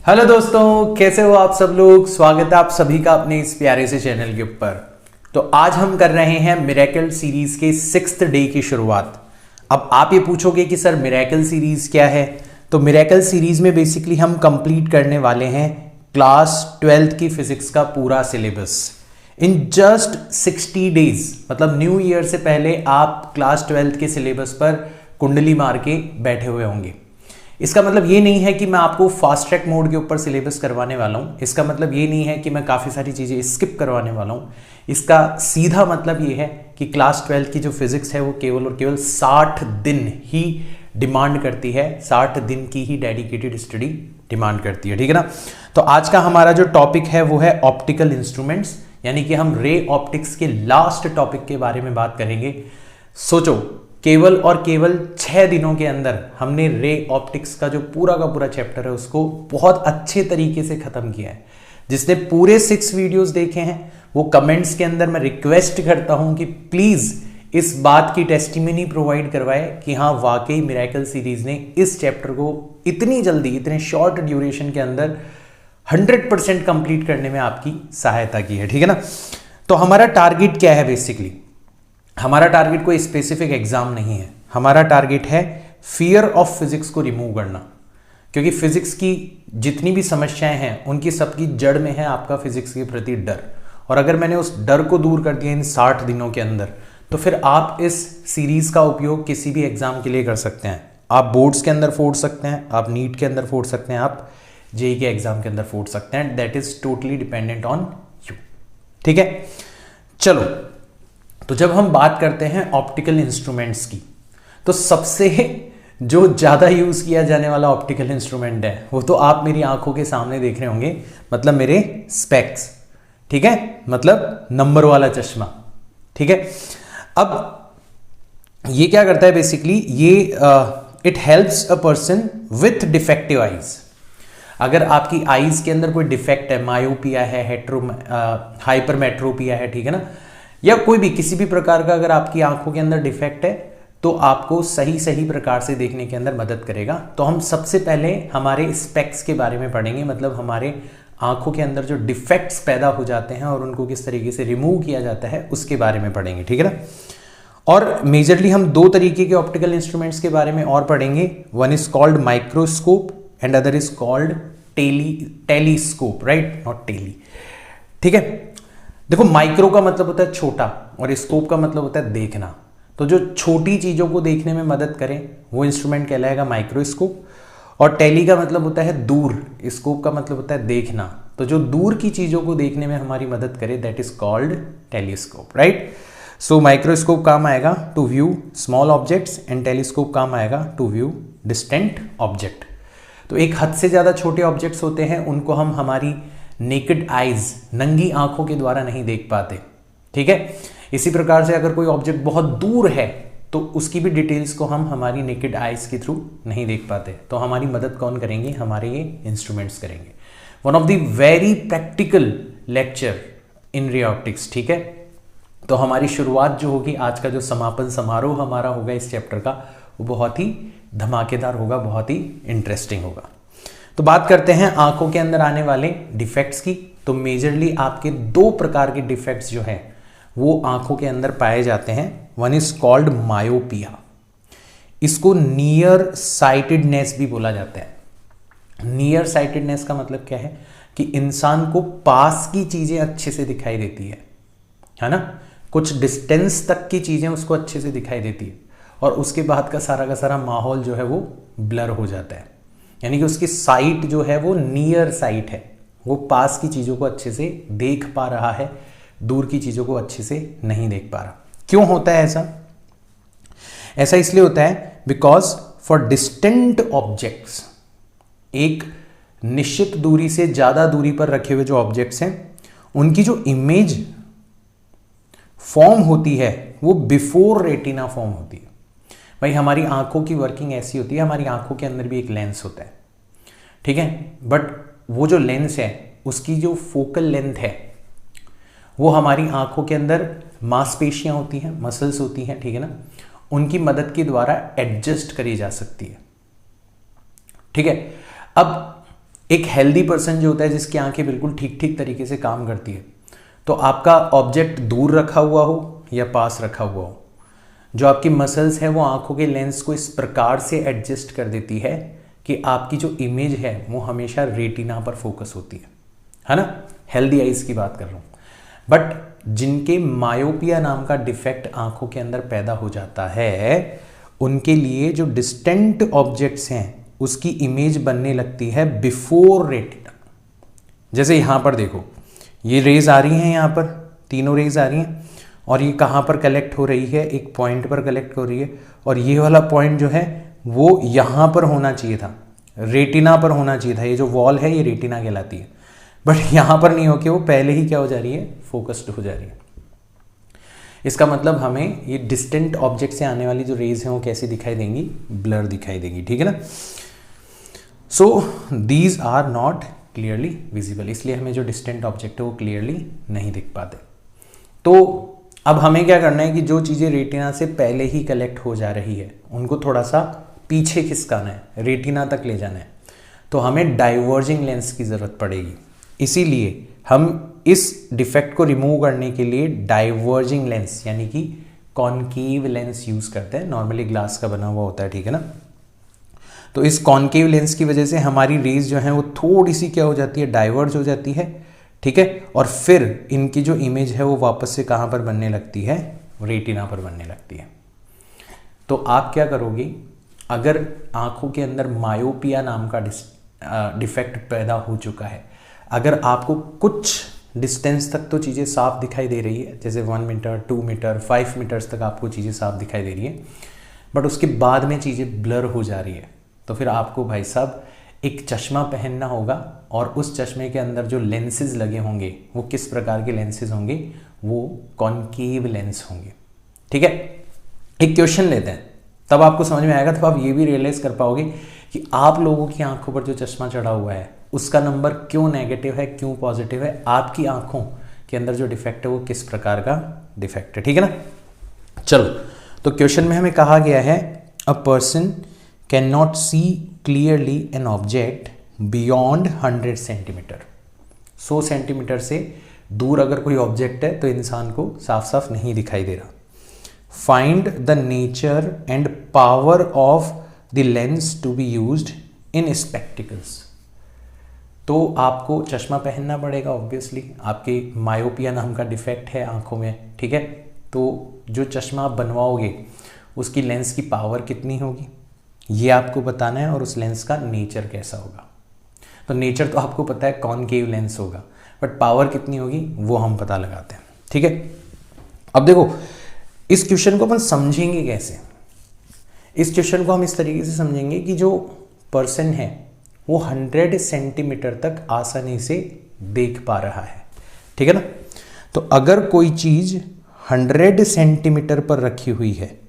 Hello दोस्तों, कैसे हो आप सब लोग। स्वागत है आप सभी का अपने इस प्यारे से चैनल के ऊपर। तो आज हम कर रहे हैं मिरेकल सीरीज के 6th डे की शुरुआत। अब आप ये पूछोगे कि सर मिरेकल सीरीज क्या है। तो मिरेकल सीरीज में बेसिकली हम कंप्लीट करने वाले हैं क्लास 12th की फिजिक्स का पूरा सिलेबस इन जस्ट 60 डेज। मतलब न्यू ईयर से पहले आप क्लास 12th के सिलेबस पर कुंडली मार के बैठे हुए होंगे। इसका मतलब ये नहीं है कि मैं आपको फास्ट ट्रैक मोड के ऊपर सिलेबस करवाने वाला हूँ। इसका मतलब ये नहीं है कि मैं काफ़ी सारी चीज़ें स्किप करवाने वाला हूँ। इसका सीधा मतलब ये है कि क्लास 12 की जो फिजिक्स है वो केवल और केवल 60 दिन ही डिमांड करती है। 60 दिन की ही डेडिकेटेड स्टडी डिमांड करती है, ठीक है ना। तो आज का हमारा जो टॉपिक है वो है ऑप्टिकल इंस्ट्रूमेंट्स, यानी कि हम रे ऑप्टिक्स के लास्ट टॉपिक के बारे में बात करेंगे। सोचो, केवल और केवल 6 दिनों के अंदर हमने रे ऑप्टिक्स का जो पूरा का पूरा चैप्टर है उसको बहुत अच्छे तरीके से खत्म किया है। जिसने पूरे 6 वीडियोस देखे हैं वो कमेंट्स के अंदर मैं रिक्वेस्ट करता हूं कि प्लीज इस बात की टेस्टिमनी प्रोवाइड करवाए कि हाँ वाकई मिरेकल सीरीज ने इस चैप्टर को इतनी जल्दी, इतने शॉर्ट ड्यूरेशन के अंदर 100% कंप्लीट करने में आपकी सहायता की है, ठीक है ना। तो हमारा टारगेट क्या है बेसिकली? हमारा टारगेट कोई स्पेसिफिक एग्जाम नहीं है। हमारा टारगेट है फियर ऑफ फिजिक्स को रिमूव करना, क्योंकि फिजिक्स की जितनी भी समस्याएं हैं उनकी सबकी जड़ में है आपका फिजिक्स के प्रति डर। और अगर मैंने उस डर को दूर कर दिया इन 60 दिनों के अंदर, तो फिर आप इस सीरीज का उपयोग किसी भी एग्जाम के लिए कर सकते हैं। आप बोर्ड्स के अंदर फोड़ सकते हैं, आप नीट के अंदर फोड़ सकते हैं, आप जेईई के एग्जाम के अंदर फोड़ सकते हैं। That is totally dependent on you, ठीक है। चलो, तो जब हम बात करते हैं ऑप्टिकल इंस्ट्रूमेंट्स की, तो सबसे जो ज़्यादा यूज़ किया जाने वाला ऑप्टिकल इंस्ट्रूमेंट है वो तो आप मेरी आंखों के सामने देख रहे होंगे, मतलब मेरे स्पेक्स, ठीक है, मतलब नंबर वाला चश्मा, ठीक है। अब ये क्या करता है बेसिकली, ये it helps a person with defective eyes. अगर आपकी आईज के अंदर कोई डिफेक्ट है, मायोपिया है, हाइपरमेट्रोपिया है, ठीक है ना, या कोई भी किसी भी प्रकार का अगर आपकी आंखों के अंदर डिफेक्ट है तो आपको सही प्रकार से देखने के अंदर मदद करेगा। तो हम सबसे पहले हमारे स्पेक्स के बारे में पढ़ेंगे, मतलब हमारे आंखों के अंदर जो डिफेक्ट्स पैदा हो जाते हैं और उनको किस तरीके से रिमूव किया जाता है उसके बारे में पढ़ेंगे, ठीक है ना। और मेजरली हम 2 तरीके के ऑप्टिकल इंस्ट्रूमेंट्स के बारे में और पढ़ेंगे। One is called microscope and other is called telescope, right, not tele, ठीक है। देखो, माइक्रो का मतलब होता है छोटा और स्कोप का मतलब होता है देखना। तो जो छोटी चीजों को देखने में मदद करे वो इंस्ट्रूमेंट कहलाएगा माइक्रोस्कोप। और टेली का मतलब होता है दूर, स्कोप का मतलब होता है देखना। तो जो दूर की चीजों को देखने में हमारी मदद करे that is called telescope, right. So microscope काम आएगा to view small objects and telescope काम आएगा टू व्यू डिस्टेंट ऑब्जेक्ट। तो एक हद से ज्यादा छोटे ऑब्जेक्ट्स होते हैं, उनको हम हमारी नेकेड आइज, नंगी आंखों के द्वारा नहीं देख पाते, ठीक है। इसी प्रकार से अगर कोई ऑब्जेक्ट बहुत दूर है तो उसकी भी डिटेल्स को हम हमारी नेकेड आइज के थ्रू नहीं देख पाते। तो हमारी मदद कौन करेंगे? हमारे ये इंस्ट्रूमेंट्स करेंगे। One of the very practical lecture in ray optics, ठीक है। तो हमारी शुरुआत जो होगी, आज का जो समापन समारोह हमारा होगा इस चैप्टर का, वो बहुत ही धमाकेदार होगा, बहुत ही इंटरेस्टिंग होगा। तो बात करते हैं आंखों के अंदर आने वाले डिफेक्ट्स की। तो मेजरली आपके 2 प्रकार के डिफेक्ट्स जो हैं वो आंखों के अंदर पाए जाते हैं। वन इज कॉल्ड मायोपिया, इसको नियर साइटेडनेस भी बोला जाता है। नियर साइटेडनेस का मतलब क्या है कि इंसान को पास की चीजें अच्छे से दिखाई देती है ना, कुछ डिस्टेंस तक की चीजें उसको अच्छे से दिखाई देती है और उसके बाद का सारा माहौल जो है वो ब्लर हो जाता है। यानी कि उसकी साइट जो है वो नियर साइट है, वो पास की चीज़ों को अच्छे से देख पा रहा है, दूर की चीज़ों को अच्छे से नहीं देख पा रहा। क्यों होता है ऐसा? ऐसा इसलिए होता है बिकॉज फॉर डिस्टेंट ऑब्जेक्ट्स, एक निश्चित दूरी से ज़्यादा दूरी पर रखे हुए जो ऑब्जेक्ट्स हैं उनकी जो इमेज फॉर्म होती है वो बिफोर रेटिना फॉर्म होती है। भाई हमारी आंखों की वर्किंग ऐसी होती है, हमारी आंखों के अंदर भी एक लेंस होता है, ठीक है। बट वो जो लेंस है उसकी जो फोकल लेंथ है वो हमारी आंखों के अंदर मांसपेशियां होती हैं, मसल्स होती हैं, ठीक है ना, उनकी मदद के द्वारा एडजस्ट करी जा सकती है, ठीक है। अब एक हेल्दी पर्सन जो होता है जिसकी आंखें बिल्कुल ठीक ठीक तरीके से काम करती है, तो आपका ऑब्जेक्ट दूर रखा हुआ हो या पास रखा हुआ हो, जो आपकी मसल्स है वो आंखों के लेंस को इस प्रकार से एडजस्ट कर देती है कि आपकी जो इमेज है वो हमेशा रेटिना पर फोकस होती है ना। हेल्दी आइज की बात कर रहा हूँ। बट जिनके मायोपिया नाम का डिफेक्ट आंखों के अंदर पैदा हो जाता है, उनके लिए जो डिस्टेंट ऑब्जेक्ट्स हैं उसकी इमेज बनने लगती है बिफोर रेटिना। जैसे यहां पर देखो, ये रेज आ रही हैं, यहां पर तीनों रेज आ रही हैं, और ये कहां पर कलेक्ट हो रही है, एक पॉइंट पर कलेक्ट हो रही है, और ये वाला पॉइंट जो है वो यहां पर होना चाहिए था, रेटिना पर होना चाहिए था। ये जो वॉल है ये रेटिना कहलाती है, बट यहां पर नहीं होके वो पहले ही क्या हो जा रही है, फोकस्ड हो जा रही है। इसका मतलब हमें ये डिस्टेंट ऑब्जेक्ट से आने वाली जो रेज हैं वो कैसी दिखाई देंगी, ब्लर दिखाई देंगी, ठीक है ना। So these are not clearly visible, इसलिए हमें जो डिस्टेंट ऑब्जेक्ट है वो क्लियरली नहीं दिख पाते। तो अब हमें क्या करना है कि जो चीज़ें रेटिना से पहले ही कलेक्ट हो जा रही है उनको थोड़ा सा पीछे खिसकाना है, रेटिना तक ले जाना है। तो हमें डाइवर्जिंग लेंस की ज़रूरत पड़ेगी। इसीलिए हम इस डिफेक्ट को रिमूव करने के लिए डाइवर्जिंग लेंस यानी कि कॉनकेव लेंस यूज़ करते हैं। नॉर्मली ग्लास का बना हुआ होता है, ठीक है ना। तो इस कॉनकेव लेंस की वजह से हमारी रेज जो है वो थोड़ी सी क्या हो जाती है, डाइवर्ज हो जाती है, ठीक है। और फिर इनकी जो इमेज है वो वापस से कहाँ पर बनने लगती है, रेटिना पर बनने लगती है। तो आप क्या करोगे, अगर आंखों के अंदर मायोपिया नाम का डिफेक्ट पैदा हो चुका है, अगर आपको कुछ डिस्टेंस तक तो चीज़ें साफ दिखाई दे रही है, जैसे 1 मीटर 2 मीटर 5 मीटर्स तक आपको चीज़ें साफ दिखाई दे रही है, बट उसके बाद में चीज़ें ब्लर हो जा रही है, तो फिर आपको भाई साहब एक चश्मा पहनना होगा। और उस चश्मे के अंदर जो लेंसेज लगे होंगे वो किस प्रकार के लेंसेज होंगे, वो कॉनकेव लेंस होंगे, ठीक है। एक क्वेश्चन लेते हैं, तब आपको समझ में आएगा, तब आप ये भी रियलाइज कर पाओगे कि आप लोगों की आंखों पर जो चश्मा चढ़ा हुआ है उसका नंबर क्यों नेगेटिव है, क्यों पॉजिटिव है, आपकी आंखों के अंदर जो डिफेक्ट है वो किस प्रकार का डिफेक्ट है, ठीक है ना। चलो, तो क्वेश्चन में हमें कहा गया है a person can not see clearly an object beyond 100 centimetre. 100 centimetre से दूर अगर कोई ऑब्जेक्ट है तो इंसान को साफ साफ नहीं दिखाई दे रहा। Find the nature and power of the lens to be used in spectacles. तो आपको चश्मा पहनना पड़ेगा, ऑब्वियसली आपके मायोपिया नाम का डिफेक्ट है आंखों में, ठीक है। तो जो चश्मा आप बनवाओगे उसकी लेंस की पावर कितनी होगी ये आपको बताना है, और उस लेंस का नेचर कैसा होगा। तो नेचर तो आपको पता है कॉनकेव लेंस होगा, बट पावर कितनी होगी वो हम पता लगाते हैं, ठीक है। अब देखो, इस क्वेश्चन को अपन समझेंगे कैसे। इस क्वेश्चन को हम इस तरीके से समझेंगे कि जो पर्सन है वो 100 सेंटीमीटर तक आसानी से देख पा रहा है, ठीक है ना। तो अगर कोई चीज 100 सेंटीमीटर पर रखी हुई है,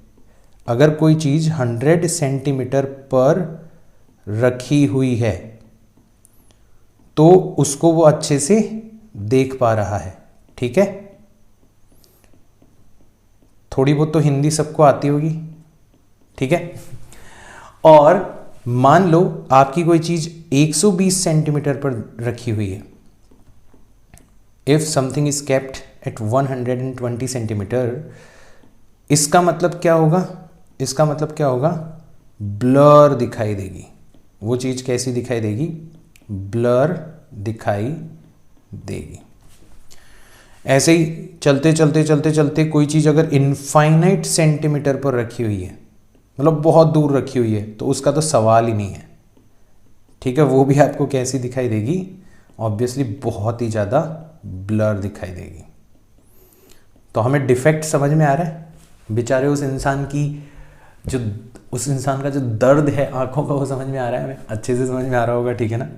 अगर कोई चीज 100 सेंटीमीटर पर रखी हुई है तो उसको वो अच्छे से देख पा रहा है, ठीक है। थोड़ी बहुत तो हिंदी सबको आती होगी, ठीक है। और मान लो आपकी कोई चीज 120 सेंटीमीटर पर रखी हुई है। If something is kept at 120 centimetre, इसका मतलब क्या होगा, इसका मतलब क्या होगा, ब्लर दिखाई देगी। वो चीज कैसी दिखाई देगी, ब्लर दिखाई देगी। ऐसे ही चलते चलते चलते चलते कोई चीज अगर इनफाइनाइट सेंटीमीटर पर रखी हुई है, मतलब बहुत दूर रखी हुई है, तो उसका तो सवाल ही नहीं है, ठीक है। वो भी आपको कैसी दिखाई देगी, ऑब्वियसली बहुत ही ज़्यादा ब्लर दिखाई देगी। तो हमें डिफेक्ट समझ में आ रहा है। बेचारे उस इंसान का जो दर्द है आंखों का वो समझ में आ रहा है, हमें अच्छे से समझ में आ रहा होगा, ठीक है ना।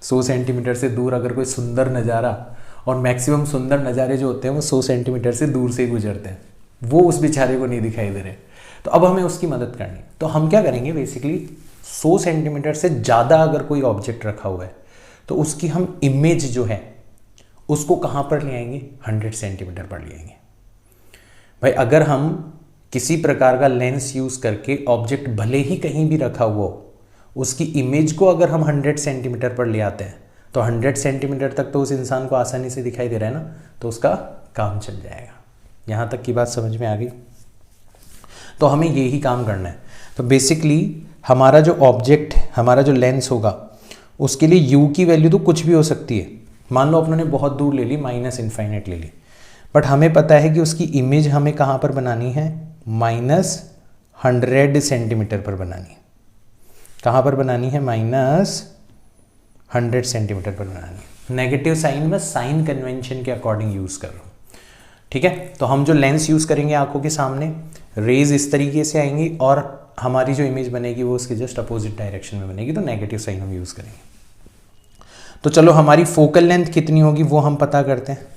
100 सेंटीमीटर से दूर अगर कोई सुंदर नज़ारा, और मैक्सिमम सुंदर नज़ारे जो होते हैं वो 100 सेंटीमीटर से दूर से ही गुजरते हैं, वो उस बेचारे को नहीं दिखाई दे रहे। तो अब हमें उसकी मदद करनी। तो हम क्या करेंगे, बेसिकली 100 सेंटीमीटर से ज़्यादा अगर कोई ऑब्जेक्ट रखा हुआ है तो उसकी हम इमेज जो है उसको कहाँ पर ले आएंगे, 100 सेंटीमीटर पर ले आएंगे। भाई अगर हम किसी प्रकार का लेंस यूज़ करके ऑब्जेक्ट भले ही कहीं भी रखा हुआ हो उसकी इमेज को अगर हम 100 सेंटीमीटर पर ले आते हैं तो 100 सेंटीमीटर तक तो उस इंसान को आसानी से दिखाई दे रहा है ना, तो उसका काम चल जाएगा। यहाँ तक की बात समझ में आ गई? तो हमें यही काम करना है। तो बेसिकली हमारा जो ऑब्जेक्ट, हमारा जो लेंस होगा, उसके लिए यू की वैल्यू तो कुछ भी हो सकती है। मान लो अपने बहुत दूर ले ली, -∞ ले ली, बट हमें पता है कि उसकी इमेज हमें कहाँ पर बनानी है, -100 सेंटीमीटर पर बनानी है। कहाँ पर बनानी है? -100 सेंटीमीटर पर बनानी है। नेगेटिव साइन में साइन कन्वेंशन के अकॉर्डिंग यूज़ कर रहा हूँ, ठीक है। तो हम जो लेंस यूज़ करेंगे आंखों के सामने, रेज इस तरीके से आएंगी और हमारी जो इमेज बनेगी वो उसके जस्ट अपोजिट डायरेक्शन में बनेगी, तो नेगेटिव साइन हम यूज़ करेंगे। तो चलो हमारी फोकल लेंथ कितनी होगी वो हम पता करते हैं,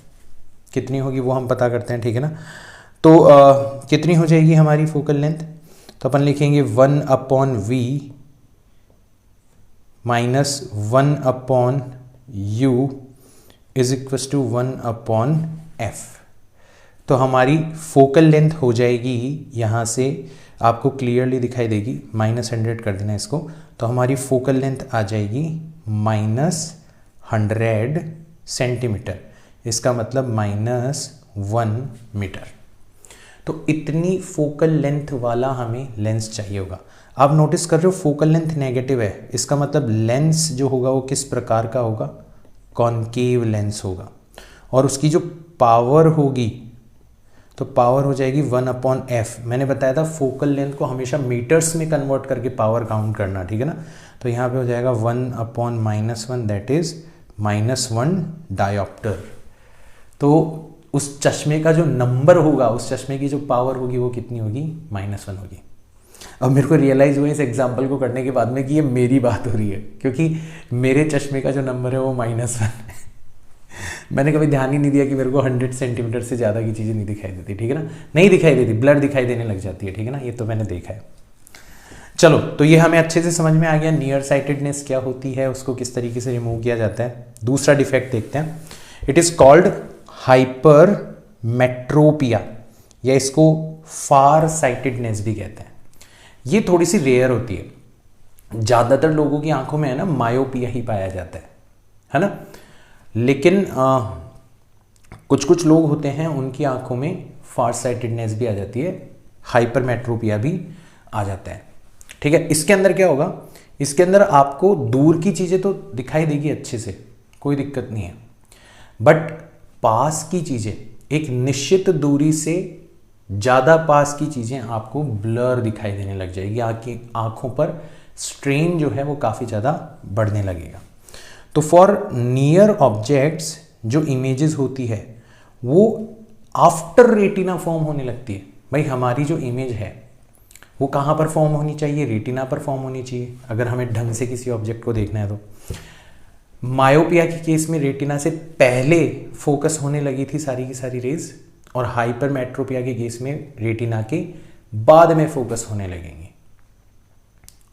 कितनी होगी वो हम पता करते हैं, ठीक है ना। तो कितनी हो जाएगी हमारी फोकल लेंथ? तो अपन लिखेंगे 1/v -1/u = 1/f। तो हमारी फोकल लेंथ हो जाएगी, यहाँ से आपको क्लियरली दिखाई देगी, -100 कर देना इसको, तो हमारी फोकल लेंथ आ जाएगी -100 सेंटीमीटर, इसका मतलब -1 मीटर। तो इतनी फोकल लेंथ वाला हमें लेंस चाहिए होगा। आप नोटिस कर रहे हो फोकल लेंथ नेगेटिव है, इसका मतलब लेंस जो होगा वो किस प्रकार का होगा? कॉनकेव लेंस होगा। और उसकी जो पावर होगी, तो पावर हो जाएगी 1/f। मैंने बताया था फोकल लेंथ को हमेशा मीटर्स में कन्वर्ट करके पावर काउंट करना, ठीक है ना। तो यहाँ पे हो जाएगा 1/-1, दैट इज -1 डायोप्टर। तो उस चश्मे का जो नंबर होगा, उस चश्मे की जो पावर होगी वो कितनी होगी? -1 होगी। अब मेरे को रियलाइज़ हुआ इस एग्जाम्पल को करने के बाद में कि ये मेरी बात हो रही है, क्योंकि मेरे चश्मे का जो नंबर है वो -1 है। मैंने कभी ध्यान ही नहीं दिया कि मेरे को 100 सेंटीमीटर से ज़्यादा की चीज़ें नहीं दिखाई देती, ठीक है ना, नहीं दिखाई देती, ब्लर दिखाई देने लग जाती है, ठीक है ना, ये तो मैंने देखा है। चलो, तो ये हमें अच्छे से समझ में आ गया नियर साइटेडनेस क्या होती है, उसको किस तरीके से रिमूव किया जाता है। दूसरा डिफेक्ट देखते हैं, इट इज़ कॉल्ड हाइपरमेट्रोपिया, या इसको फार साइटेडनेस भी कहते हैं। ये थोड़ी सी रेयर होती है, ज़्यादातर लोगों की आंखों में है ना मायोपिया ही पाया जाता है ना। लेकिन कुछ कुछ लोग होते हैं उनकी आंखों में फार साइटेडनेस भी आ जाती है, हाइपरमेट्रोपिया भी आ जाता है, ठीक है। इसके अंदर क्या होगा? इसके अंदर आपको दूर की चीज़ें तो दिखाई देगी अच्छे से, कोई दिक्कत नहीं है, बट पास की चीज़ें, एक निश्चित दूरी से ज़्यादा पास की चीज़ें आपको ब्लर दिखाई देने लग जाएगी, आपकी आंखों पर स्ट्रेन जो है वो काफ़ी ज़्यादा बढ़ने लगेगा। तो फॉर नियर ऑब्जेक्ट्स जो इमेजेस होती है वो आफ्टर रेटिना फॉर्म होने लगती है। भाई हमारी जो इमेज है वो कहाँ पर फॉर्म होनी चाहिए? रेटिना पर फॉर्म होनी चाहिए, अगर हमें ढंग से किसी ऑब्जेक्ट को देखना है तो। मायोपिया के केस में रेटिना से पहले फोकस होने लगी थी सारी की सारी रेज, और हाइपरमेट्रोपिया के केस में रेटिना के बाद में फोकस होने लगेंगी,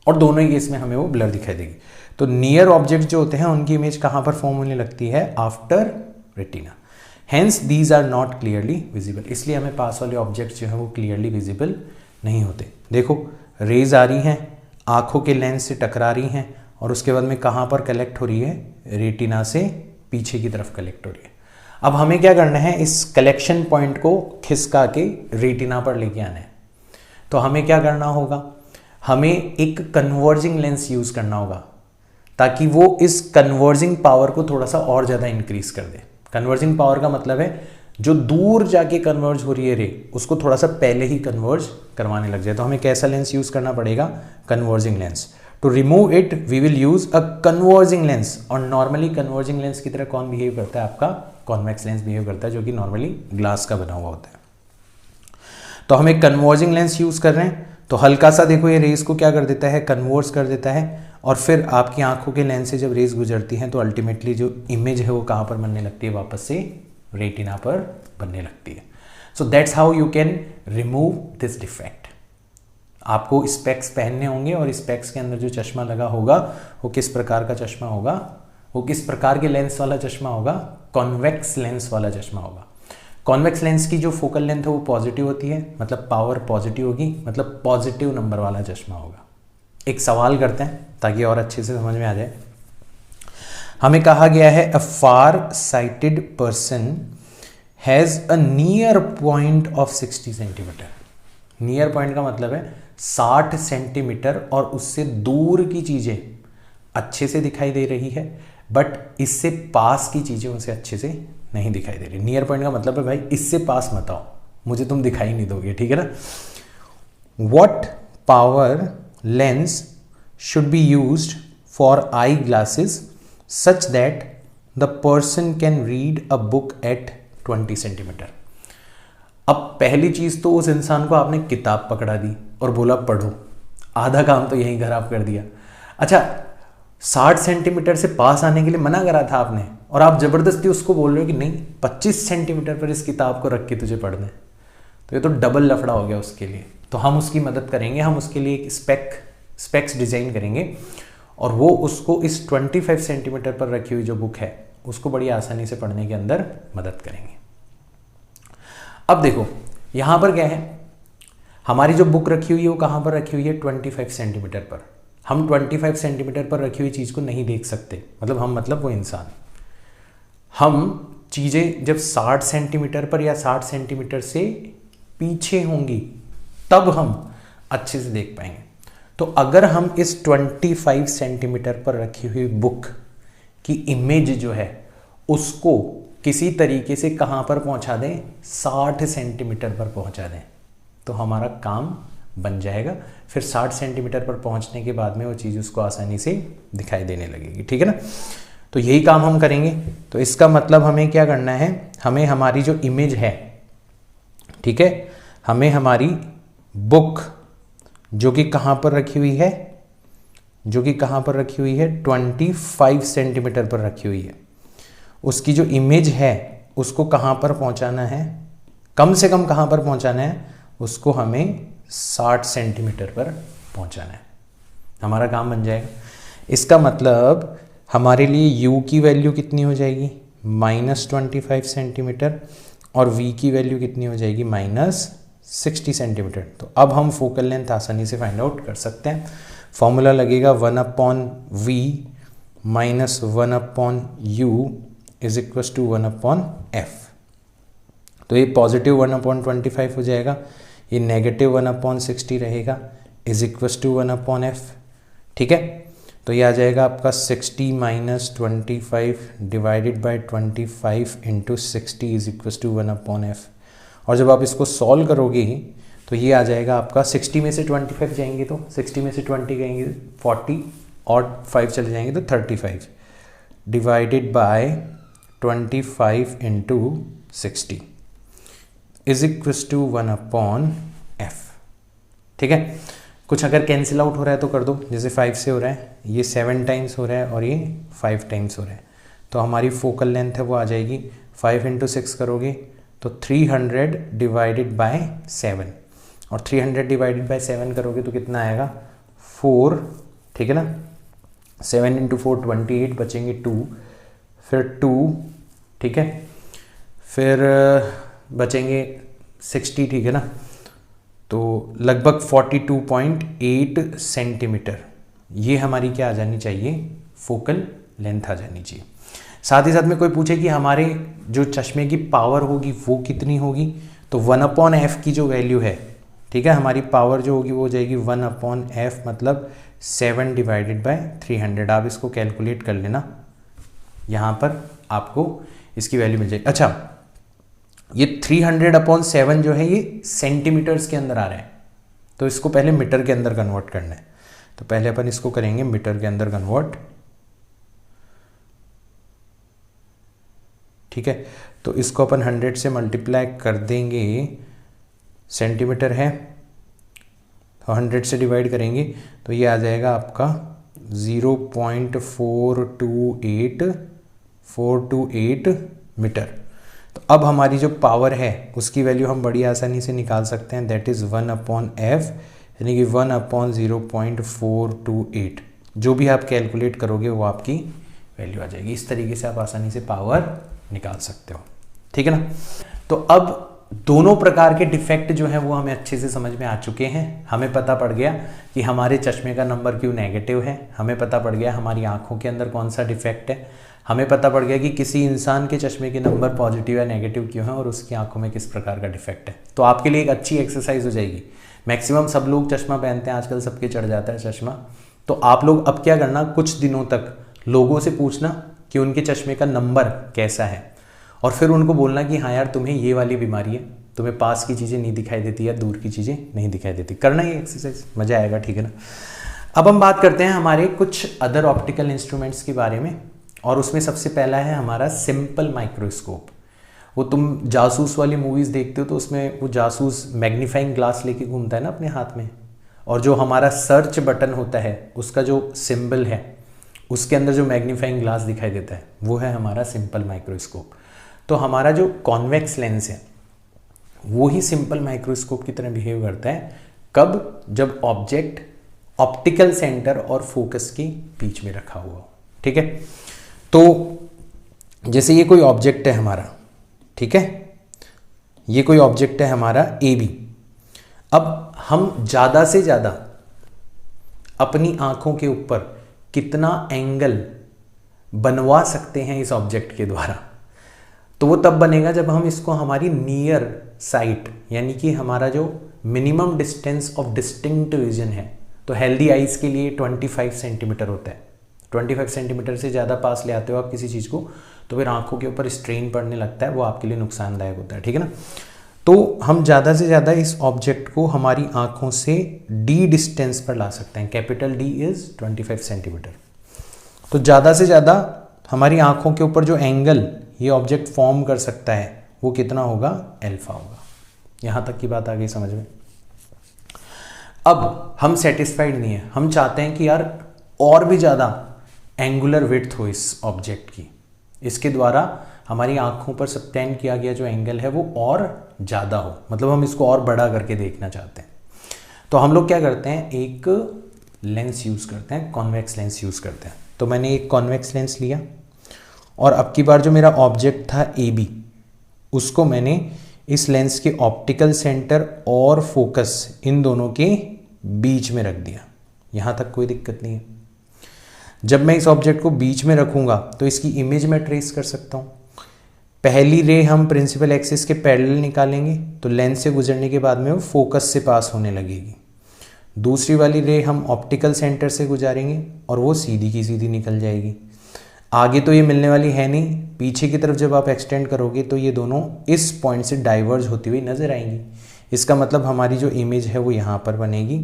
और दोनों ही केस में हमें वो ब्लर दिखाई देगी। तो नियर ऑब्जेक्ट जो होते हैं उनकी इमेज कहां पर फॉर्म होने लगती है? After retina. Hence these are not clearly visible, इसलिए हमें पास वाले ऑब्जेक्ट जो है वो क्लियरली विजिबल नहीं होते। देखो रेज आ रही हैं, आंखों के लेंस से टकरा रही हैं, और उसके बाद में कहां पर कलेक्ट हो रही है? रेटिना से पीछे की तरफ कलेक्ट हो रही है। अब हमें क्या करना है? इस कलेक्शन पॉइंट को खिसका के रेटिना पर लेके आना है। तो हमें क्या करना होगा? हमें एक कन्वर्जिंग लेंस यूज करना होगा, ताकि वो इस कन्वर्जिंग पावर को थोड़ा सा और ज़्यादा इंक्रीज कर दे। कन्वर्जिंग पावर का मतलब है जो दूर जाके कन्वर्ज हो रही है रे, उसको थोड़ा सा पहले ही कन्वर्ज करवाने लग जाए। तो हमें कैसा लेंस यूज करना पड़ेगा? Converging lens. To remove it we will use a converging lens. और नॉर्मली कन्वर्जिंग लेंस की तरह कौन बिहेव करता है? आपका कॉन्वेक्स लेंस बिहेव करता है, जो कि नॉर्मली ग्लास का बना हुआ होता है। तो हम एक कन्वर्जिंग लेंस यूज कर रहे हैं, तो हल्का सा देखो ये रेज को क्या कर देता है? कन्वर्ज कर देता है, और फिर आपकी आंखों के लेंस से जब रेज गुजरती हैं तो अल्टीमेटली जो इमेज है वो कहाँ पर बनने लगती है? वापस से रेटिना पर बनने लगती है। So that's how you can remove this defect. आपको स्पेक्स पहनने होंगे, और स्पेक्स के अंदर जो चश्मा लगा होगा वो किस प्रकार का चश्मा होगा? वो किस प्रकार के लेंस वाला चश्मा होगा? कॉन्वेक्स लेंस वाला चश्मा होगा। कॉन्वेक्स लेंस की जो फोकल लेंथ है वो पॉजिटिव होती है, मतलब पावर पॉजिटिव होगी, मतलब पॉजिटिव नंबर वाला चश्मा होगा। एक सवाल करते हैं, ताकि और अच्छे से समझ में आ जाए। हमें कहा गया है a far sighted person has a near point of 60 centimetre. Near point का मतलब है 60 सेंटीमीटर और उससे दूर की चीज़ें अच्छे से दिखाई दे रही है, बट इससे पास की चीज़ें उसे अच्छे से नहीं दिखाई दे रही। नियर पॉइंट का मतलब है भाई इससे पास मत आओ, मुझे तुम दिखाई नहीं दोगे, ठीक है ना। What power lens should be used for eye glasses such that the person can read a book at 20 centimetre. अब पहली चीज तो उस इंसान को आपने किताब पकड़ा दी और बोला पढ़ो, आधा काम तो यहीं खराब कर दिया। अच्छा, 60 सेंटीमीटर से पास आने के लिए मना करा था आपने, और आप जबरदस्ती उसको बोल रहे हो कि नहीं 25 सेंटीमीटर पर इस किताब को रख के तुझे पढ़ना है, तो ये तो डबल लफड़ा हो गया उसके लिए। तो हम उसकी मदद करेंगे, हम उसके लिए एक स्पेक्स डिजाइन करेंगे और वो उसको इस 25 सेंटीमीटर पर रखी हुई जो बुक है उसको बड़ी आसानी से पढ़ने के अंदर मदद करेंगे। अब देखो यहां पर क्या है, हमारी जो बुक रखी हुई है वो कहां पर रखी हुई है, 25 सेंटीमीटर पर। हम 25 सेंटीमीटर पर रखी हुई चीज को नहीं देख सकते, मतलब वो इंसान। हम चीजें जब 60 सेंटीमीटर पर या 60 सेंटीमीटर से पीछे होंगी तब हम अच्छे से देख पाएंगे। तो अगर हम इस 25 सेंटीमीटर पर रखी हुई बुक की इमेज जो है उसको किसी तरीके से कहां पर पहुंचा दें, 60 सेंटीमीटर पर पहुंचा दें, तो हमारा काम बन जाएगा। फिर 60 सेंटीमीटर पर पहुंचने के बाद में वो चीज़ उसको आसानी से दिखाई देने लगेगी, ठीक है ना। तो यही काम हम करेंगे। तो इसका मतलब हमें क्या करना है, हमें हमारी जो इमेज है, ठीक है, हमें हमारी बुक जो कि कहां पर रखी हुई है, 25 सेंटीमीटर पर रखी हुई है, उसकी जो इमेज है उसको कहां पर पहुंचाना है, कम से कम कहां पर पहुंचाना है, उसको हमें 60 सेंटीमीटर पर पहुंचाना है। हमारा काम बन जाएगा। इसका मतलब हमारे लिए u की वैल्यू कितनी हो जाएगी, -25 सेंटीमीटर, और v की वैल्यू कितनी हो जाएगी, -60 सेंटीमीटर। तो अब हम फोकल लेंथ आसानी से फाइंड आउट कर सकते हैं। फॉर्मूला लगेगा 1/v -1/u = 1/f। तो ये पॉजिटिव 1/25 हो जाएगा, ये नेगेटिव 1/60 रहेगा, = 1/f, ठीक है। तो ये आ जाएगा आपका 60 - 25 डिवाइडेड बाय 25 × 60 = 1/f। और जब आप इसको सॉल्व करोगे तो ये आ जाएगा आपका 60 में से 25 जाएंगे तो 60 में से 20 गएंगे 40 और 5 चले जाएंगे तो 35 डिवाइडेड बाय 25 × 60 = 1/f, ठीक है। कुछ अगर कैंसिल आउट हो रहा है तो कर दो, जैसे 5 से हो रहा है, ये 7 टाइम्स हो रहा है और ये 5 टाइम्स हो रहा है, तो हमारी फोकल लेंथ है वो आ जाएगी 5 × 6 करोगे तो 300 डिवाइडेड बाय 7, और 300 डिवाइडेड बाय 7 करोगे तो कितना आएगा 4, ठीक है ना। 7 × 4 28, बचेंगे 2, फिर 2, ठीक है, फिर बचेंगे 60, ठीक है ना। तो लगभग 42.8 सेंटीमीटर ये हमारी क्या आ जानी चाहिए, फोकल लेंथ आ जानी चाहिए। साथ ही साथ में कोई पूछे कि हमारे जो चश्मे की पावर होगी वो कितनी होगी, तो 1/f की जो वैल्यू है, ठीक है, हमारी पावर जो होगी वो हो जाएगी 1/f, मतलब 7 डिवाइडेड बाय 300। आप इसको कैलकुलेट कर लेना, यहाँ पर आपको इसकी वैल्यू मिल जाएगी। अच्छा, ये 300/7 जो है ये सेंटीमीटर्स के अंदर आ रहा है, तो इसको पहले मीटर के अंदर कन्वर्ट करना है। तो पहले अपन इसको करेंगे मीटर के अंदर कन्वर्ट, ठीक है। तो इसको अपन 100 से मल्टीप्लाई कर देंगे, सेंटीमीटर है तो 100 से डिवाइड करेंगे तो ये आ जाएगा आपका 0.428 मीटर। तो अब हमारी जो पावर है उसकी वैल्यू हम बड़ी आसानी से निकाल सकते हैं, दैट इज़ 1/f, यानी कि 1/0.428। जो भी आप कैलकुलेट करोगे वो आपकी वैल्यू आ जाएगी। इस तरीके से आप आसानी से पावर निकाल सकते हो, ठीक है ना। तो अब दोनों प्रकार के डिफेक्ट जो हैं वो हमें अच्छे से समझ में आ चुके हैं। हमें पता पड़ गया कि हमारे चश्मे का नंबर क्यों नेगेटिव है, हमें पता पड़ गया हमारी आंखों के अंदर कौन सा डिफेक्ट है, हमें पता पड़ गया कि किसी इंसान के चश्मे के नंबर पॉजिटिव या नेगेटिव क्यों है और उसकी आंखों में किस प्रकार का डिफेक्ट है। तो आपके लिए एक अच्छी एक्सरसाइज हो जाएगी। मैक्सिमम सब लोग चश्मा पहनते हैं, आजकल सबके चढ़ जाता है चश्मा। तो आप लोग अब क्या करना, कुछ दिनों तक लोगों से पूछना कि उनके चश्मे का नंबर कैसा है, और फिर उनको बोलना कि हाँ यार तुम्हें ये वाली बीमारी है, तुम्हें पास की चीज़ें नहीं दिखाई देती या दूर की चीज़ें नहीं दिखाई देती। करना ये एक्सरसाइज, मज़ा आएगा, ठीक है ना। अब हम बात करते हैं हमारे कुछ अदर ऑप्टिकल इंस्ट्रूमेंट्स के बारे में, और उसमें सबसे पहला है हमारा सिंपल माइक्रोस्कोप। वो तुम जासूस वाली मूवीज़ देखते हो तो उसमें वो जासूस मैग्नीफाइंग ग्लास लेके घूमता है ना अपने हाथ में, और जो हमारा सर्च बटन होता है उसका जो सिंबल है उसके अंदर जो मैग्नीफाइंग ग्लास दिखाई देता है वो है हमारा सिंपल माइक्रोस्कोप। तो हमारा जो कॉन्वेक्स लेंस है वो ही सिंपल माइक्रोस्कोप की तरह बिहेव करता है। कब? जब ऑब्जेक्ट ऑप्टिकल सेंटर और फोकस के बीच में रखा हुआ हो, ठीक है। तो जैसे ये कोई ऑब्जेक्ट है हमारा, ठीक है, ये कोई ऑब्जेक्ट है हमारा ए बी। अब हम ज़्यादा से ज़्यादा अपनी आंखों के ऊपर कितना एंगल बनवा सकते हैं इस ऑब्जेक्ट के द्वारा, तो वो तब बनेगा जब हम इसको हमारी नियर साइट, यानी कि हमारा जो minimum distance of distinct vision है, तो हेल्दी आइज के लिए 25 सेंटीमीटर होता है। 25 सेंटीमीटर से ज़्यादा पास ले आते हो आप किसी चीज़ को तो फिर आंखों के ऊपर स्ट्रेन पड़ने लगता है, वो आपके लिए नुकसानदायक होता है, ठीक है ना। तो हम ज़्यादा से ज़्यादा इस ऑब्जेक्ट को हमारी आंखों से डी डिस्टेंस पर ला सकते हैं। Capital D is 25 centimetre. तो ज़्यादा से ज़्यादा हमारी आंखों के ऊपर जो एंगल ये ऑब्जेक्ट फॉर्म कर सकता है वो कितना होगा? अल्फा होगा। यहाँ तक की बात आ गई समझ में। अब हम सेटिस्फाइड नहीं है, हम चाहते हैं कि यार और भी ज़्यादा एंगुलर विड्थ हो इस ऑब्जेक्ट की, इसके द्वारा हमारी आंखों पर सबटेंड किया गया जो एंगल है वो और ज़्यादा हो, मतलब हम इसको और बड़ा करके देखना चाहते हैं। तो हम लोग क्या करते हैं, एक लेंस यूज़ करते हैं, कॉन्वेक्स लेंस यूज़ करते हैं। तो मैंने एक कॉन्वेक्स लेंस लिया और अब की बार जो मेरा ऑब्जेक्ट था ए बी, उसको मैंने इस लेंस के ऑप्टिकल सेंटर और फोकस इन दोनों के बीच में रख दिया। यहाँ तक कोई दिक्कत नहीं है। जब मैं इस ऑब्जेक्ट को बीच में रखूँगा तो इसकी इमेज मैं ट्रेस कर सकता हूँ। पहली रे हम प्रिंसिपल एक्सिस के पैरेलल निकालेंगे तो लेंस से गुजरने के बाद में वो फोकस से पास होने लगेगी। दूसरी वाली रे हम ऑप्टिकल सेंटर से गुजारेंगे और वो सीधी की सीधी निकल जाएगी। आगे तो ये मिलने वाली है नहीं, पीछे की तरफ जब आप एक्सटेंड करोगे तो ये दोनों इस पॉइंट से डाइवर्ज होती हुई नजर आएंगी। इसका मतलब हमारी जो इमेज है वो यहाँ पर बनेगी।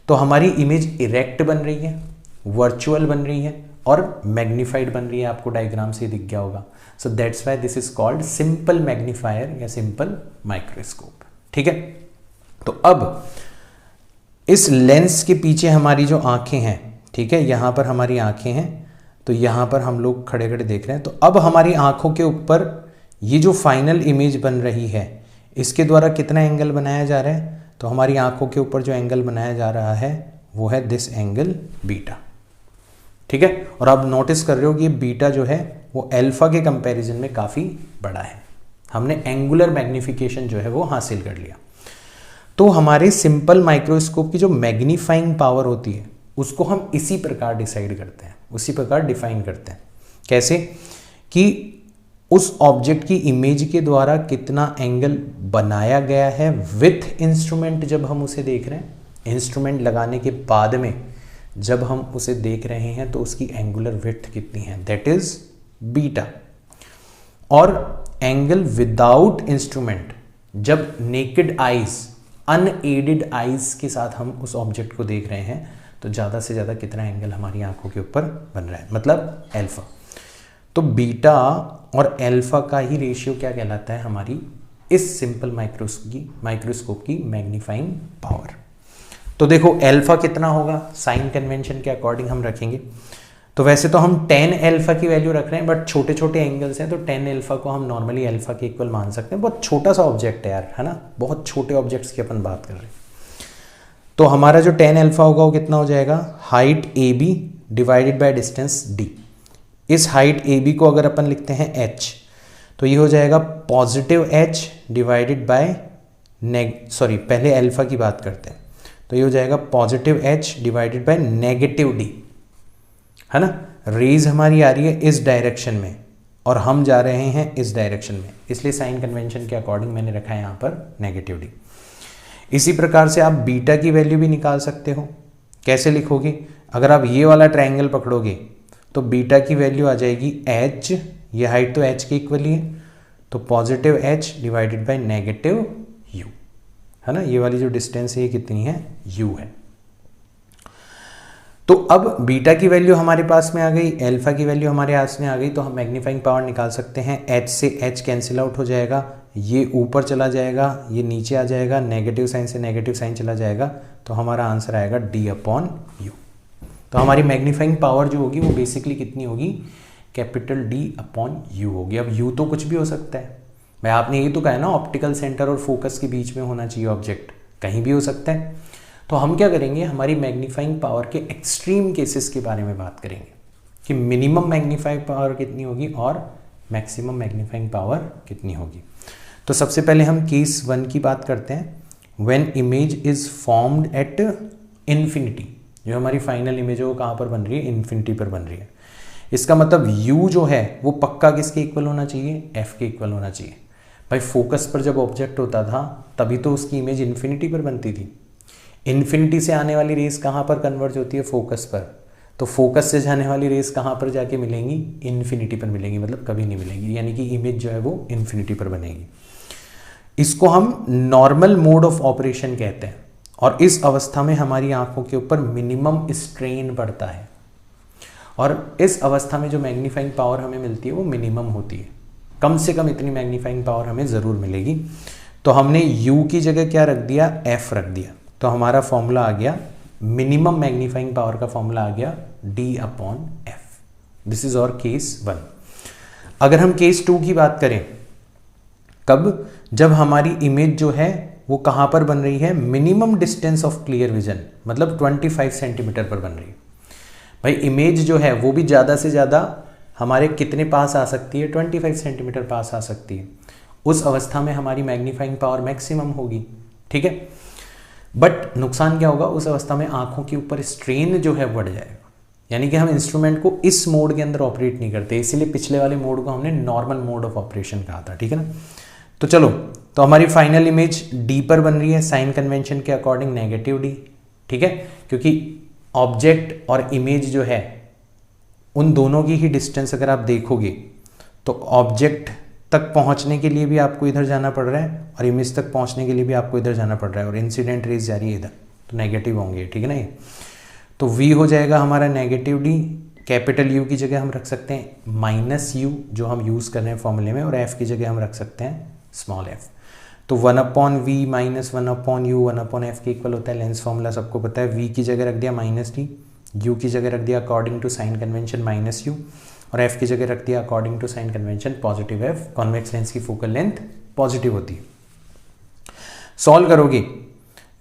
तो हमारी इमेज इरेक्ट बन रही है, वर्चुअल बन रही है और मैग्नीफाइड बन रही है। आपको डायग्राम से दिख गया होगा। So that's why this is called simple magnifier या सिंपल माइक्रोस्कोप, ठीक है। तो अब इस लेंस के पीछे हमारी जो आंखें हैं, ठीक है, यहाँ पर हमारी आंखें हैं, तो यहाँ पर हम लोग खड़े खड़े देख रहे हैं। तो अब हमारी आंखों के ऊपर ये जो फाइनल इमेज बन रही है इसके द्वारा कितना एंगल बनाया जा रहा है, तो हमारी आंखों के ऊपर जो एंगल बनाया जा रहा है वो है दिस एंगल बीटा, ठीक है। और आप नोटिस कर रहे हो कि ये बीटा जो है वो अल्फा के कंपैरिजन में काफ़ी बड़ा है। हमने एंगुलर मैग्निफिकेशन जो है वो हासिल कर लिया। तो हमारे सिंपल माइक्रोस्कोप की जो मैग्नीफाइंग पावर होती है उसको हम इसी प्रकार डिसाइड करते हैं, उसी प्रकार डिफाइन करते हैं। कैसे? कि उस ऑब्जेक्ट की इमेज के द्वारा कितना एंगल बनाया गया है विथ इंस्ट्रूमेंट जब हम उसे देख रहे हैं, इंस्ट्रूमेंट लगाने के बाद में जब हम उसे देख रहे हैं तो उसकी एंगुलर विड्थ कितनी है, दैट इज बीटा। और एंगल विदाउट इंस्ट्रूमेंट, जब नेकेड आइज, अनएडेड आइज के साथ हम उस ऑब्जेक्ट को देख रहे हैं तो ज़्यादा से ज़्यादा कितना एंगल हमारी आंखों के ऊपर बन रहा है, मतलब अल्फा। तो बीटा और अल्फा का ही रेशियो क्या कहलाता है, हमारी इस सिंपल माइक्रोस्कोप की मैग्नीफाइंग पावर। तो देखो अल्फा कितना होगा, साइन कन्वेंशन के अकॉर्डिंग हम रखेंगे। तो वैसे तो हम 10 अल्फा की वैल्यू रख रहे हैं, बट छोटे छोटे एंगल्स हैं तो 10 अल्फा को हम नॉर्मली अल्फा के इक्वल मान सकते हैं। बहुत छोटा सा ऑब्जेक्ट है यार, है ना, बहुत छोटे ऑब्जेक्ट्स की अपन बात कर रहे हैं। तो हमारा जो 10 अल्फा होगा वो कितना हो जाएगा, height A B divided by distance D. इस हाइट ए बी को अगर अपन लिखते हैं h, तो ये हो जाएगा पॉजिटिव एच डिवाइडेड बाय पहले अल्फा की बात करते हैं, तो ये हो जाएगा positive H divided by negative D, है ना। रेज हमारी आ रही है इस डायरेक्शन में और हम जा रहे हैं इस डायरेक्शन में, इसलिए साइन कन्वेंशन के अकॉर्डिंग मैंने रखा है यहाँ पर नेगेटिव डी। इसी प्रकार से आप बीटा की वैल्यू भी निकाल सकते हो। कैसे लिखोगे? अगर आप ये वाला ट्रायंगल पकड़ोगे तो बीटा की वैल्यू आ जाएगी एच, ये हाइट तो एच के इक्वल ही है, तो positive H divided by negative you, है ना। ये वाली जो डिस्टेंस है ये कितनी है? यू है। तो अब बीटा की वैल्यू हमारे पास में आ गई, अल्फा की वैल्यू हमारे पास में आ गई, तो हम मैग्नीफाइंग पावर निकाल सकते हैं। एच से एच कैंसिल आउट हो जाएगा, ये ऊपर चला जाएगा, ये नीचे आ जाएगा, नेगेटिव साइन से नेगेटिव साइन चला जाएगा, तो हमारा आंसर आएगा डी अपॉन यू। तो हमारी मैग्नीफाइंग पावर जो होगी वो बेसिकली कितनी होगी? कैपिटल डी अपॉन यू होगी। अब यू तो कुछ भी हो सकता है भाई, आपने ये तो कहा है ना ऑप्टिकल सेंटर और फोकस के बीच में होना चाहिए ऑब्जेक्ट, कहीं भी हो सकता है। तो हम क्या करेंगे, हमारी मैग्नीफाइंग पावर के एक्सट्रीम केसेस के बारे में बात करेंगे कि मिनिमम मैग्नीफाइंग पावर कितनी होगी और मैक्सिमम मैग्नीफाइंग पावर कितनी होगी। तो सबसे पहले हम केस 1 की बात करते हैं। When image is formed at infinity, जो हमारी फाइनल इमेज है वो कहाँ पर बन रही है? इन्फिनिटी पर बन रही है। इसका मतलब u जो है वो पक्का किसके इक्वल होना चाहिए? f के इक्वल होना चाहिए। भाई फोकस पर जब ऑब्जेक्ट होता था तभी तो उसकी इमेज इन्फिनिटी पर बनती थी। इन्फिनिटी से आने वाली रेस कहाँ पर कन्वर्ज होती है? फोकस पर। तो फोकस से जाने वाली रेस कहाँ पर जाके मिलेंगी? इन्फिनिटी पर मिलेंगी, मतलब कभी नहीं मिलेंगी, यानी कि इमेज जो है वो इन्फिनिटी पर बनेगी। इसको हम नॉर्मल मोड ऑफ ऑपरेशन कहते हैं, और इस अवस्था में हमारी आंखों के ऊपर मिनिमम स्ट्रेन पड़ता है, और इस अवस्था में जो मैग्नीफाइंग पावर हमें मिलती है वो मिनिमम होती है। कम से कम इतनी मैग्नीफाइंग पावर हमें ज़रूर मिलेगी। तो हमने u की जगह क्या रख दिया? f रख दिया, तो हमारा फॉर्मूला आ गया, मिनिमम मैग्नीफाइंग पावर का फॉर्मूला आ गया d upon f। This is और केस 1। अगर हम केस 2 की बात करें, कब? जब हमारी इमेज जो है वो कहाँ पर बन रही है? Minimum distance of clear vision, मतलब 25 सेंटीमीटर पर बन रही है। भाई इमेज जो है वो भी ज़्यादा से ज़्यादा हमारे कितने पास आ सकती है? 25 सेंटीमीटर पास आ सकती है। उस अवस्था में हमारी मैग्नीफाइंग पावर मैक्सिमम होगी, ठीक है। बट नुकसान क्या होगा? उस अवस्था में आंखों के ऊपर स्ट्रेन जो है बढ़ जाएगा, यानी कि हम इंस्ट्रूमेंट को इस मोड के अंदर ऑपरेट नहीं करते, इसीलिए पिछले वाले मोड को हमने नॉर्मल मोड ऑफ ऑपरेशन कहा था, ठीक है ना। तो चलो, तो हमारी फाइनल इमेज डी पर बन रही है, साइन कन्वेंशन के अकॉर्डिंग नेगेटिव डी, ठीक है, क्योंकि ऑब्जेक्ट और इमेज जो है उन दोनों की ही डिस्टेंस अगर आप देखोगे तो ऑब्जेक्ट तक पहुंचने के लिए भी आपको इधर जाना पड़ रहा है और इमेज तक पहुंचने के लिए भी आपको इधर जाना पड़ रहा है, और इंसिडेंट रेज जा रही है इधर, तो नेगेटिव होंगे, ठीक है ना। ये तो v हो जाएगा हमारा नेगेटिव डी, कैपिटल U की जगह हम रख सकते हैं माइनस u जो हम यूज़ कर रहे हैं फॉर्मूले में, और f की जगह हम रख सकते हैं स्मॉल f। तो 1 upon we minus 1 upon U 1 upon F के इक्वल होता है। लेंस फॉर्मूला सबको पता है। v की जगह रख दिया माइनस डी, u की जगह रख दिया according to sign convention minus U, और f की जगह रख दिया according to sign convention positive f। Convex lens की फोकल लेंथ पॉजिटिव होती है। सॉल्व करोगे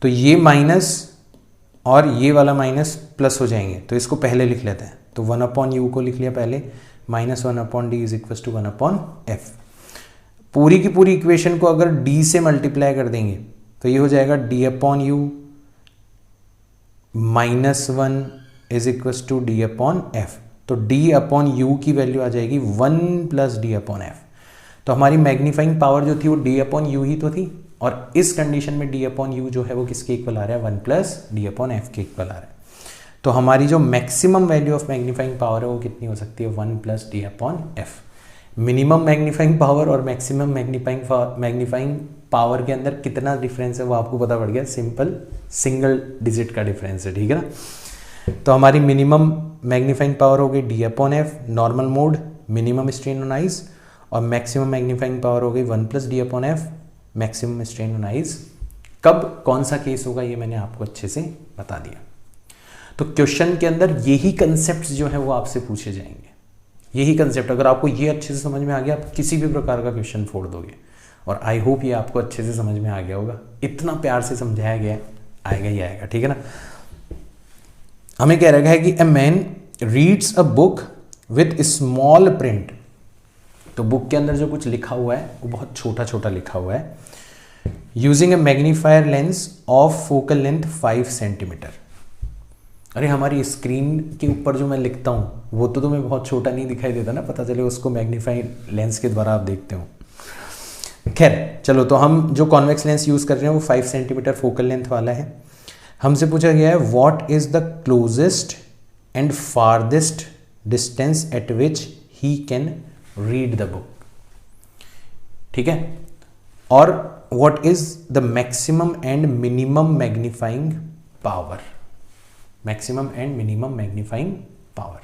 तो ये माइनस और ये वाला माइनस प्लस हो जाएंगे, तो इसको पहले लिख लेते हैं। तो 1 अपॉन यू को लिख लिया पहले, minus 1 upon D is equal to 1 upon F. पूरी की पूरी इक्वेशन को अगर d से मल्टीप्लाई कर देंगे तो ये हो जाएगा d upon u minus 1 is equal to d upon f. तो d अपॉन यू की वैल्यू आ जाएगी 1 प्लस डी अपॉन एफ। तो हमारी मैग्नीफाइंग पावर जो थी वो d अपॉन यू ही तो थी, और इस कंडीशन में d अपॉन यू जो है वो किसके इक्वल आ रहा है? 1 प्लस डी अपॉन एफ के इक्वल आ रहा है। तो हमारी जो maximum value of magnifying power है वो कितनी हो सकती है? 1 plus D upon F. Minimum magnifying power और मैक्सिमम मैग्नीफाइंग पावर के अंदर कितना डिफरेंस है वो आपको पता पड़ गया, सिंपल सिंगल डिजिट का डिफरेंस है, ठीक है ना। तो हमारी मिनिमम मैग्नीफाइंग पावर हो गई D upon F normal mode minimum strain on eyes, और मैक्सिमम मैग्नीफाइंग पावर हो गई 1 plus D upon F maximum strain on eyes. कब कौन सा केस होगा ये मैंने आपको अच्छे से बता दिया। तो क्वेश्चन के अंदर यही कंसेप्ट जो है वो आपसे पूछे जाएंगे, यही कंसेप्ट। अगर आपको ये अच्छे से समझ में आ गया आप किसी भी प्रकार का क्वेश्चन फोड़ दोगे, और आई होप ये आपको अच्छे से समझ में आ गया होगा। इतना प्यार से समझाया गया है, आएगा ही आएगा, ठीक है ना। हमें कह रखा है कि a man reads a book with small print तो बुक के अंदर जो कुछ लिखा हुआ है वो बहुत छोटा छोटा लिखा हुआ है। Using A magnifier lens of focal length 5 centimetre. अरे हमारी स्क्रीन के ऊपर जो मैं लिखता हूँ वो तो तुम्हें बहुत छोटा नहीं दिखाई देता ना, पता चले उसको मैग्नीफाइड लेंस के द्वारा आप देखते हो। खैर चलो, तो हम जो कॉन्वेक्स लेंस यूज़ कर रहे हैं वो 5 सेंटीमीटर फोकल लेंथ वाला है। हमसे पूछा गया है what is the closest and farthest distance eight which he can read the book. ठीक है, और what is the maximum and minimum magnifying power. Maximum and minimum magnifying power.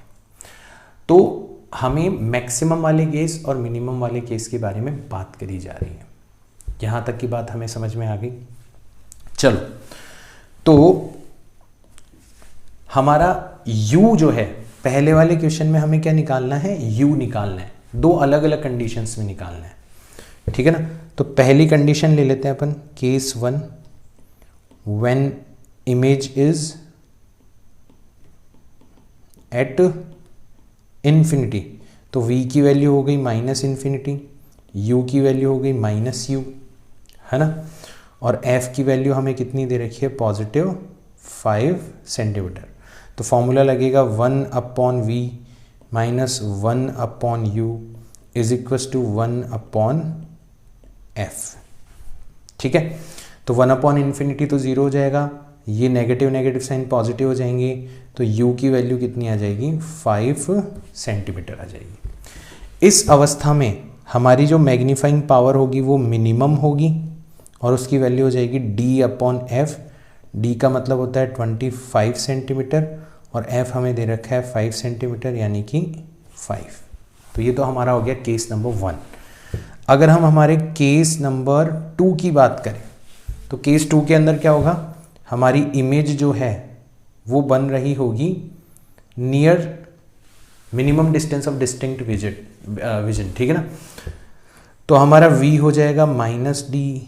तो हमें मैक्सिमम वाले केस और मिनिमम वाले केस के बारे में बात करी जा रही है। यहां तक की बात हमें समझ में आ गई। चलो, तो हमारा u जो है, पहले वाले क्वेश्चन में हमें क्या निकालना है, u निकालना है। दो अलग अलग कंडीशंस में निकालना है, ठीक है ना। तो पहली कंडीशन ले लेते हैं अपन, case 1, when image is at infinity. तो v की वैल्यू हो गई -इन्फिनिटी, u की वैल्यू हो गई -u, है ना। और f की वैल्यू हमें कितनी दे रखी है, +5 सेंटीमीटर। तो फॉर्मूला लगेगा 1/v - 1/u is equal to 1/f। ठीक है, तो 1/इन्फिनिटी तो 0 हो जाएगा, ये नेगेटिव नेगेटिव साइन पॉजिटिव हो जाएंगे, तो u की वैल्यू कितनी आ जाएगी, 5 सेंटीमीटर आ जाएगी। इस अवस्था में हमारी जो मैग्नीफाइंग पावर होगी वो मिनिमम होगी और उसकी वैल्यू हो जाएगी d/f। d का मतलब होता है 25 सेंटीमीटर और f हमें दे रखा है 5 सेंटीमीटर, यानी कि 5। तो ये तो हमारा हो गया केस नंबर 1। अगर हम हमारे केस नंबर 2 की बात करें, तो केस 2 के अंदर क्या होगा, हमारी इमेज जो है वो बन रही होगी near minimum distance of distinct vision, ठीक है ना। तो हमारा v हो जाएगा -d,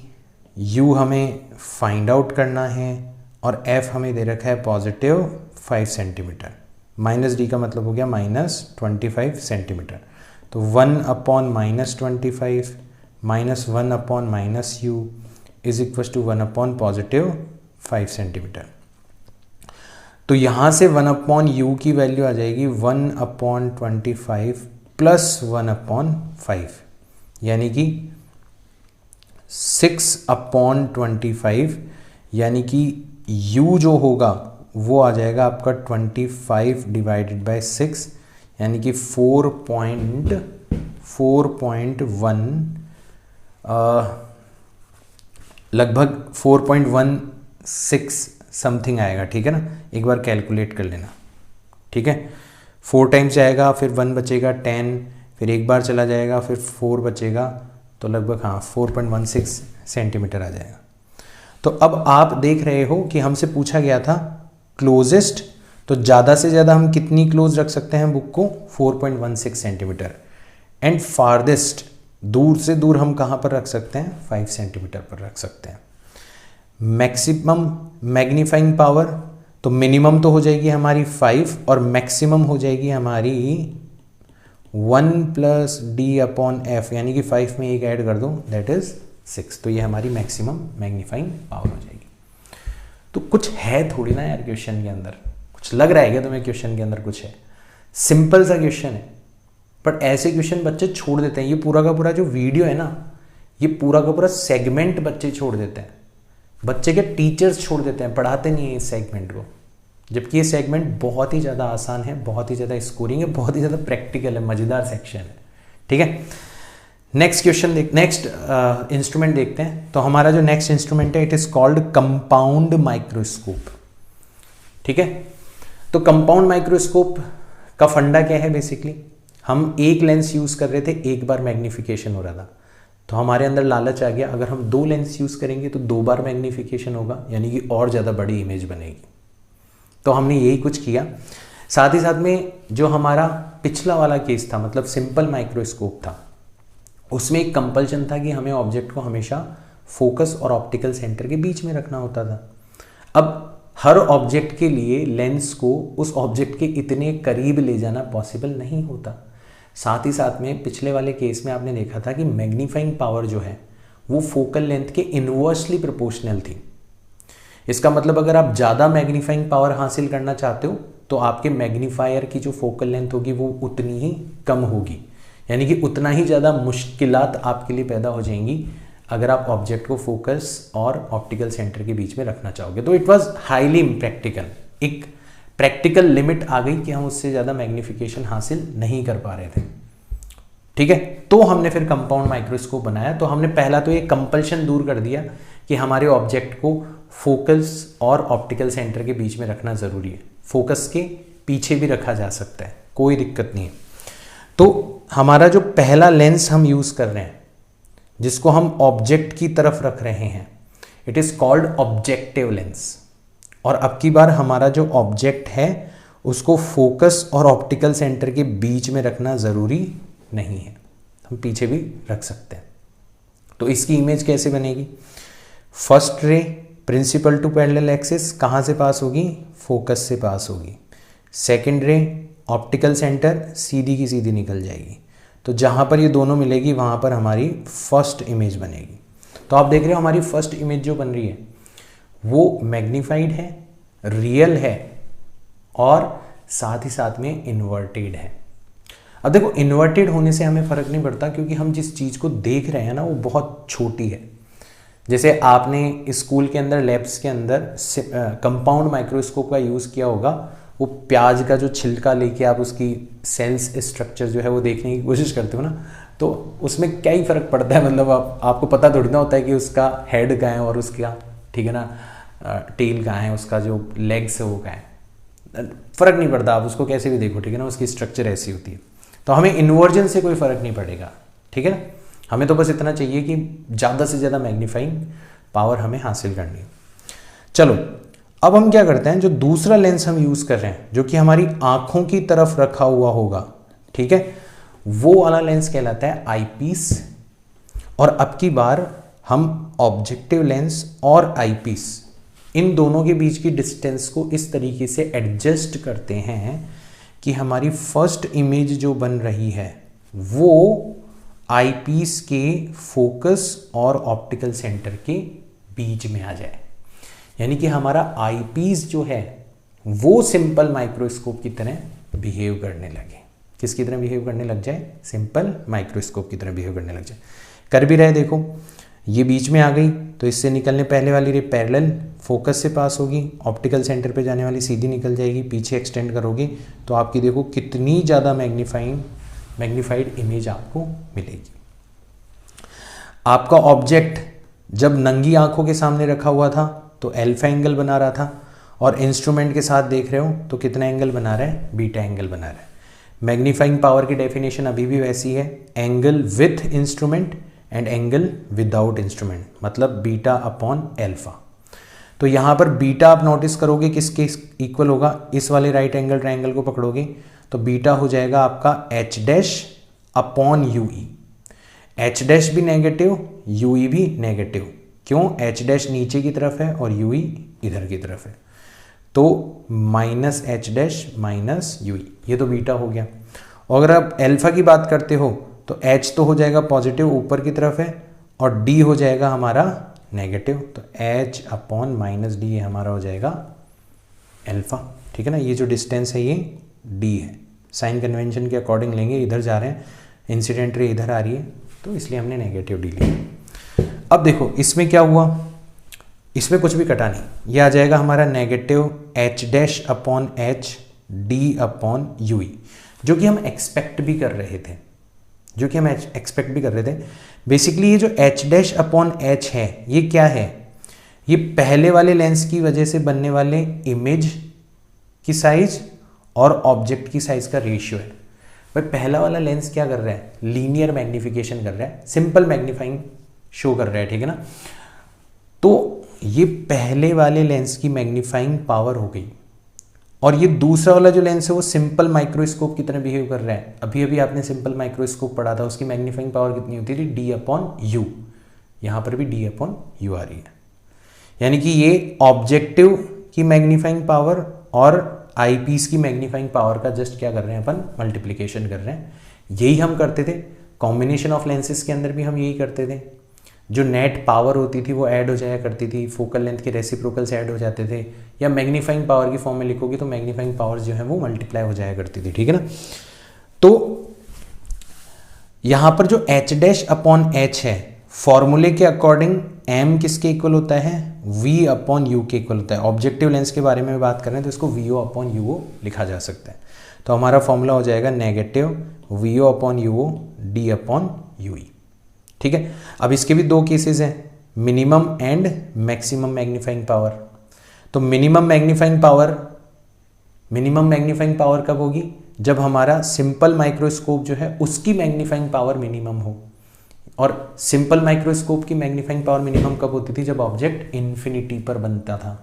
u हमें फाइंड आउट करना है और f हमें दे रखा है +5 सेंटीमीटर। -d का मतलब हो गया -25 सेंटीमीटर। तो 1/-25 -1/-u is equal to 1/+5 centimetre. तो यहाँ से 1/u की वैल्यू आ जाएगी 1/25 + 1/5, यानी कि 6/25, यानी कि u जो होगा वो आ जाएगा आपका 25 / 6, यानी कि 4.1 लगभग 4.16 समथिंग आएगा, ठीक है ना। एक बार कैलकुलेट कर लेना, ठीक है। 4 टाइम्स जाएगा, फिर 1 बचेगा 10, फिर एक बार चला जाएगा, फिर 4 बचेगा, तो लगभग 4.16 सेंटीमीटर आ जाएगा। तो अब आप देख रहे हो कि हमसे पूछा गया था क्लोजेस्ट, तो ज़्यादा से ज़्यादा हम कितनी क्लोज रख सकते हैं बुक को, 4.16 सेंटीमीटर। एंड फारदेस्ट, दूर से दूर हम कहाँ पर रख सकते हैं, 5 सेंटीमीटर पर रख सकते हैं। मैक्सिमम मैग्नीफाइंग पावर, तो मिनिमम तो हो जाएगी हमारी 5 और मैक्सिमम हो जाएगी हमारी 1+d/f, यानी कि 5 में एक ऐड कर दो, दैट इज 6। तो ये हमारी मैक्सिमम मैग्नीफाइंग पावर हो जाएगी। तो कुछ है थोड़ी ना यार क्वेश्चन के अंदर, कुछ लग रहा है क्या तुम्हें क्वेश्चन के अंदर कुछ है? सिंपल सा क्वेश्चन है, बट ऐसे क्वेश्चन बच्चे छोड़ देते हैं। ये पूरा का पूरा जो वीडियो है ना, ये पूरा का पूरा सेगमेंट बच्चे छोड़ देते हैं। बच्चे के टीचर्स छोड़ देते हैं, पढ़ाते नहीं है इस सेगमेंट को, जबकि ये सेगमेंट बहुत ही ज़्यादा आसान है, बहुत ही ज़्यादा स्कोरिंग है, बहुत ही ज़्यादा प्रैक्टिकल है, मज़ेदार सेक्शन है, ठीक है। नेक्स्ट क्वेश्चन नेक्स्ट इंस्ट्रूमेंट देखते हैं। तो हमारा जो नेक्स्ट इंस्ट्रूमेंट है, it is called compound microscope, ठीक है। तो कंपाउंड माइक्रोस्कोप का फंडा क्या है, बेसिकली हम एक लेंस यूज़ कर रहे थे, एक बार मैग्नीफिकेशन हो रहा था, तो हमारे अंदर लालच आ गया, अगर हम 2 लेंस यूज़ करेंगे तो 2 बार मैग्नीफिकेशन होगा, यानी कि और ज़्यादा बड़ी इमेज बनेगी। तो हमने यही कुछ किया। साथ ही साथ में जो हमारा पिछला वाला केस था, मतलब सिंपल माइक्रोस्कोप था, उसमें एक कंपल्शन था कि हमें ऑब्जेक्ट को हमेशा फोकस और ऑप्टिकल सेंटर के बीच में रखना होता था। अब हर ऑब्जेक्ट के लिए लेंस को उस ऑब्जेक्ट के इतने करीब ले जाना पॉसिबल नहीं होता। साथ ही साथ में पिछले वाले केस में आपने देखा था कि मैग्नीफाइंग पावर जो है वो फोकल लेंथ के इन्वर्सली प्रोपोर्शनल थी। इसका मतलब अगर आप ज़्यादा मैग्नीफाइंग पावर हासिल करना चाहते हो तो आपके मैग्नीफायर की जो फोकल लेंथ होगी वो उतनी ही कम होगी, यानी कि उतना ही ज़्यादा मुश्किलात आपके लिए पैदा हो जाएंगी अगर आप ऑब्जेक्ट को फोकस और ऑप्टिकल सेंटर के बीच में रखना चाहोगे। तो इट वाज हाईली इम्प्रैक्टिकल, एक प्रैक्टिकल लिमिट आ गई कि हम उससे ज़्यादा मैग्नीफिकेशन हासिल नहीं कर पा रहे थे। ठीक है, तो हमने फिर कंपाउंड माइक्रोस्कोप बनाया। तो हमने पहला तो ये कंपल्शन दूर कर दिया कि हमारे ऑब्जेक्ट को फोकस और ऑप्टिकल सेंटर के बीच में रखना ज़रूरी है। फोकस के पीछे भी रखा जा सकता है, कोई दिक्कत नहीं है। तो हमारा जो पहला लेंस हम यूज़ कर रहे हैं जिसको हम ऑब्जेक्ट की तरफ रख रहे हैं, it is called objective lens. और अब की बार हमारा जो ऑब्जेक्ट है उसको फोकस और ऑप्टिकल सेंटर के बीच में रखना ज़रूरी नहीं है, हम पीछे भी रख सकते हैं। तो इसकी इमेज कैसे बनेगी? First ray principal to parallel axis कहाँ से पास होगी? फोकस से पास होगी। सेकेंड रे ऑप्टिकल सेंटर सीधी की सीधी निकल जाएगी। तो जहाँ पर ये दोनों मिलेगी वहाँ पर हमारी फर्स्ट इमेज बनेगी। तो आप देख रहे हो हमारी फर्स्ट इमेज जो बन रही है वो मैग्नीफाइड है, रियल है और साथ ही साथ में इन्वर्टेड है। अब देखो इन्वर्टेड होने से हमें फ़र्क नहीं पड़ता क्योंकि हम जिस चीज़ को देख रहे हैं ना वो बहुत छोटी है। जैसे आपने स्कूल के अंदर लैब्स के अंदर कंपाउंड माइक्रोस्कोप का यूज़ किया होगा, वो प्याज का जो छिलका लेके आप उसकी सेल्स स्ट्रक्चर जो है वो देखने की कोशिश करते हो ना, तो उसमें क्या ही फ़र्क पड़ता है, मतलब आपको पता थोड़ी ना होता है कि उसका हेड कहाँ है और उसका, ठीक है ना, टेल कहाँ है, उसका जो लेग्स है वो कहाँ है, फ़र्क नहीं पड़ता, आप उसको कैसे भी देखो, ठीक है ना, उसकी स्ट्रक्चर ऐसी होती है। तो हमें इन्वर्जन से कोई फ़र्क नहीं पड़ेगा, ठीक है ना, हमें तो बस इतना चाहिए कि ज़्यादा से ज़्यादा मैग्नीफाइंग पावर हमें हासिल करनी है। चलो अब हम क्या करते हैं, जो दूसरा लेंस हम यूज़ कर रहे हैं जो कि हमारी आँखों की तरफ रखा हुआ होगा, ठीक है, वो वाला लेंस कहलाता है आईपीस। और अब की बार हम ऑब्जेक्टिव लेंस और आईपीस इन दोनों के बीच की डिस्टेंस को इस तरीके से एडजस्ट करते हैं कि हमारी फर्स्ट इमेज जो बन रही है वो आईपीस के फोकस और ऑप्टिकल सेंटर के बीच में आ जाए, यानी कि हमारा आईपीस जो है वो सिंपल माइक्रोस्कोप की तरह बिहेव करने लगे। किसकी तरह बिहेव करने लग जाए? सिंपल माइक्रोस्कोप की तरह बिहेव करने लग जाए। कर भी रहे, देखो ये बीच में आ गई तो इससे निकलने पहले वाली रे पैरेलल फोकस से पास होगी, ऑप्टिकल सेंटर पे जाने वाली सीधी निकल जाएगी, पीछे एक्सटेंड करोगे तो आपकी देखो कितनी ज़्यादा मैग्नीफाइड इमेज आपको मिलेगी। आपका ऑब्जेक्ट जब नंगी आंखों के सामने रखा हुआ था तो अल्फा एंगल बना रहा था, और इंस्ट्रूमेंट के साथ देख रहे हो तो कितना एंगल बना रहा है? बीटा एंगल बना रहा है। मैग्नीफाइंग पावर की डेफिनेशन अभी भी वैसी है, angle with instrument and angle without instrument, मतलब बीटा अपॉन अल्फा। तो यहाँ पर बीटा आप नोटिस करोगे किसके इक्वल होगा? इस वाले राइट एंगल ट्रायंगल को पकड़ोगे तो बीटा हो जाएगा आपका H dash upon you E. H dash भी नेगेटिव, यू ई भी नेगेटिव। क्यों? एच डैश नीचे की तरफ है और यू ई इधर की तरफ है, तो minus H dash minus U ई, ये तो बीटा हो गया। और अगर आप अल्फा की बात करते हो तो एच तो हो जाएगा पॉजिटिव ऊपर की तरफ है और डी हो जाएगा हमारा नेगेटिव, तो एच अपॉन माइनस डी हमारा हो जाएगा अल्फा, ठीक है ना। ये जो डिस्टेंस है ये डी है, साइन कन्वेंशन के अकॉर्डिंग लेंगे, इधर जा रहे हैं, इंसिडेंट रे इधर आ रही है तो इसलिए हमने नेगेटिव डी लिया। अब देखो इसमें क्या हुआ, इसमें कुछ भी कटा नहीं, ये आ जाएगा हमारा negative H dash upon H D upon you ई, जो कि हम एक्सपेक्ट भी कर रहे थे, बेसिकली ये जो एच डैश अपॉन एच है ये क्या है? ये पहले वाले लेंस की वजह से बनने वाले इमेज की साइज और ऑब्जेक्ट की साइज का रेशियो है। भाई पहला वाला लेंस क्या कर रहा है? लीनियर मैग्निफिकेशन कर रहा है, सिंपल मैग्नीफाइंग शो कर रहा है, ठीक है ना। तो ये पहले वाले लेंस की मैग्नीफाइंग पावर हो गई, और ये दूसरा वाला जो लेंस है वो सिंपल माइक्रोस्कोप की तरह बिहेव कर रहा है। अभी अभी आपने सिंपल माइक्रोस्कोप पढ़ा था, उसकी मैग्नीफाइंग पावर कितनी होती थी? D upon you. यहाँ पर भी डी अपॉन यू आ रही है, यानी कि ये ऑब्जेक्टिव की मैग्नीफाइंग पावर और आईपीस की मैग्नीफाइंग पावर का जस्ट क्या कर रहे हैं अपन? मल्टीप्लीकेशन कर रहे हैं। यही हम करते थे कॉम्बिनेशन ऑफ लेंसेज के अंदर भी, हम यही करते थे। जो नेट पावर होती थी वो ऐड हो जाया करती थी, फोकल लेंथ के रेसिप्रोकल से ऐड हो जाते थे, या मैग्नीफाइंग पावर की फॉर्म में लिखोगे तो मैग्नीफाइंग पावर जो है वो मल्टीप्लाई हो जाया करती थी, ठीक है ना। तो यहाँ पर जो एच डैश अपॉन एच है, फॉर्मूले के अकॉर्डिंग एम किसके इक्वल होता है, वी अपॉन यू के इक्वल होता है। ऑब्जेक्टिव लेंस के बारे में बात करें तो इसको v o upon u o लिखा जा सकता है। तो हमारा फॉर्मूला हो जाएगा negative v o upon u o d upon you e, ठीक है। अब इसके भी दो केसेस हैं, minimum and maximum magnifying power. तो मिनिमम मैग्नीफाइंग पावर कब होगी, जब हमारा सिंपल माइक्रोस्कोप जो है उसकी मैग्नीफाइंग पावर मिनिमम हो। और सिंपल माइक्रोस्कोप की मैग्नीफाइंग पावर मिनिमम कब होती थी, जब ऑब्जेक्ट इन्फिनिटी पर बनता था,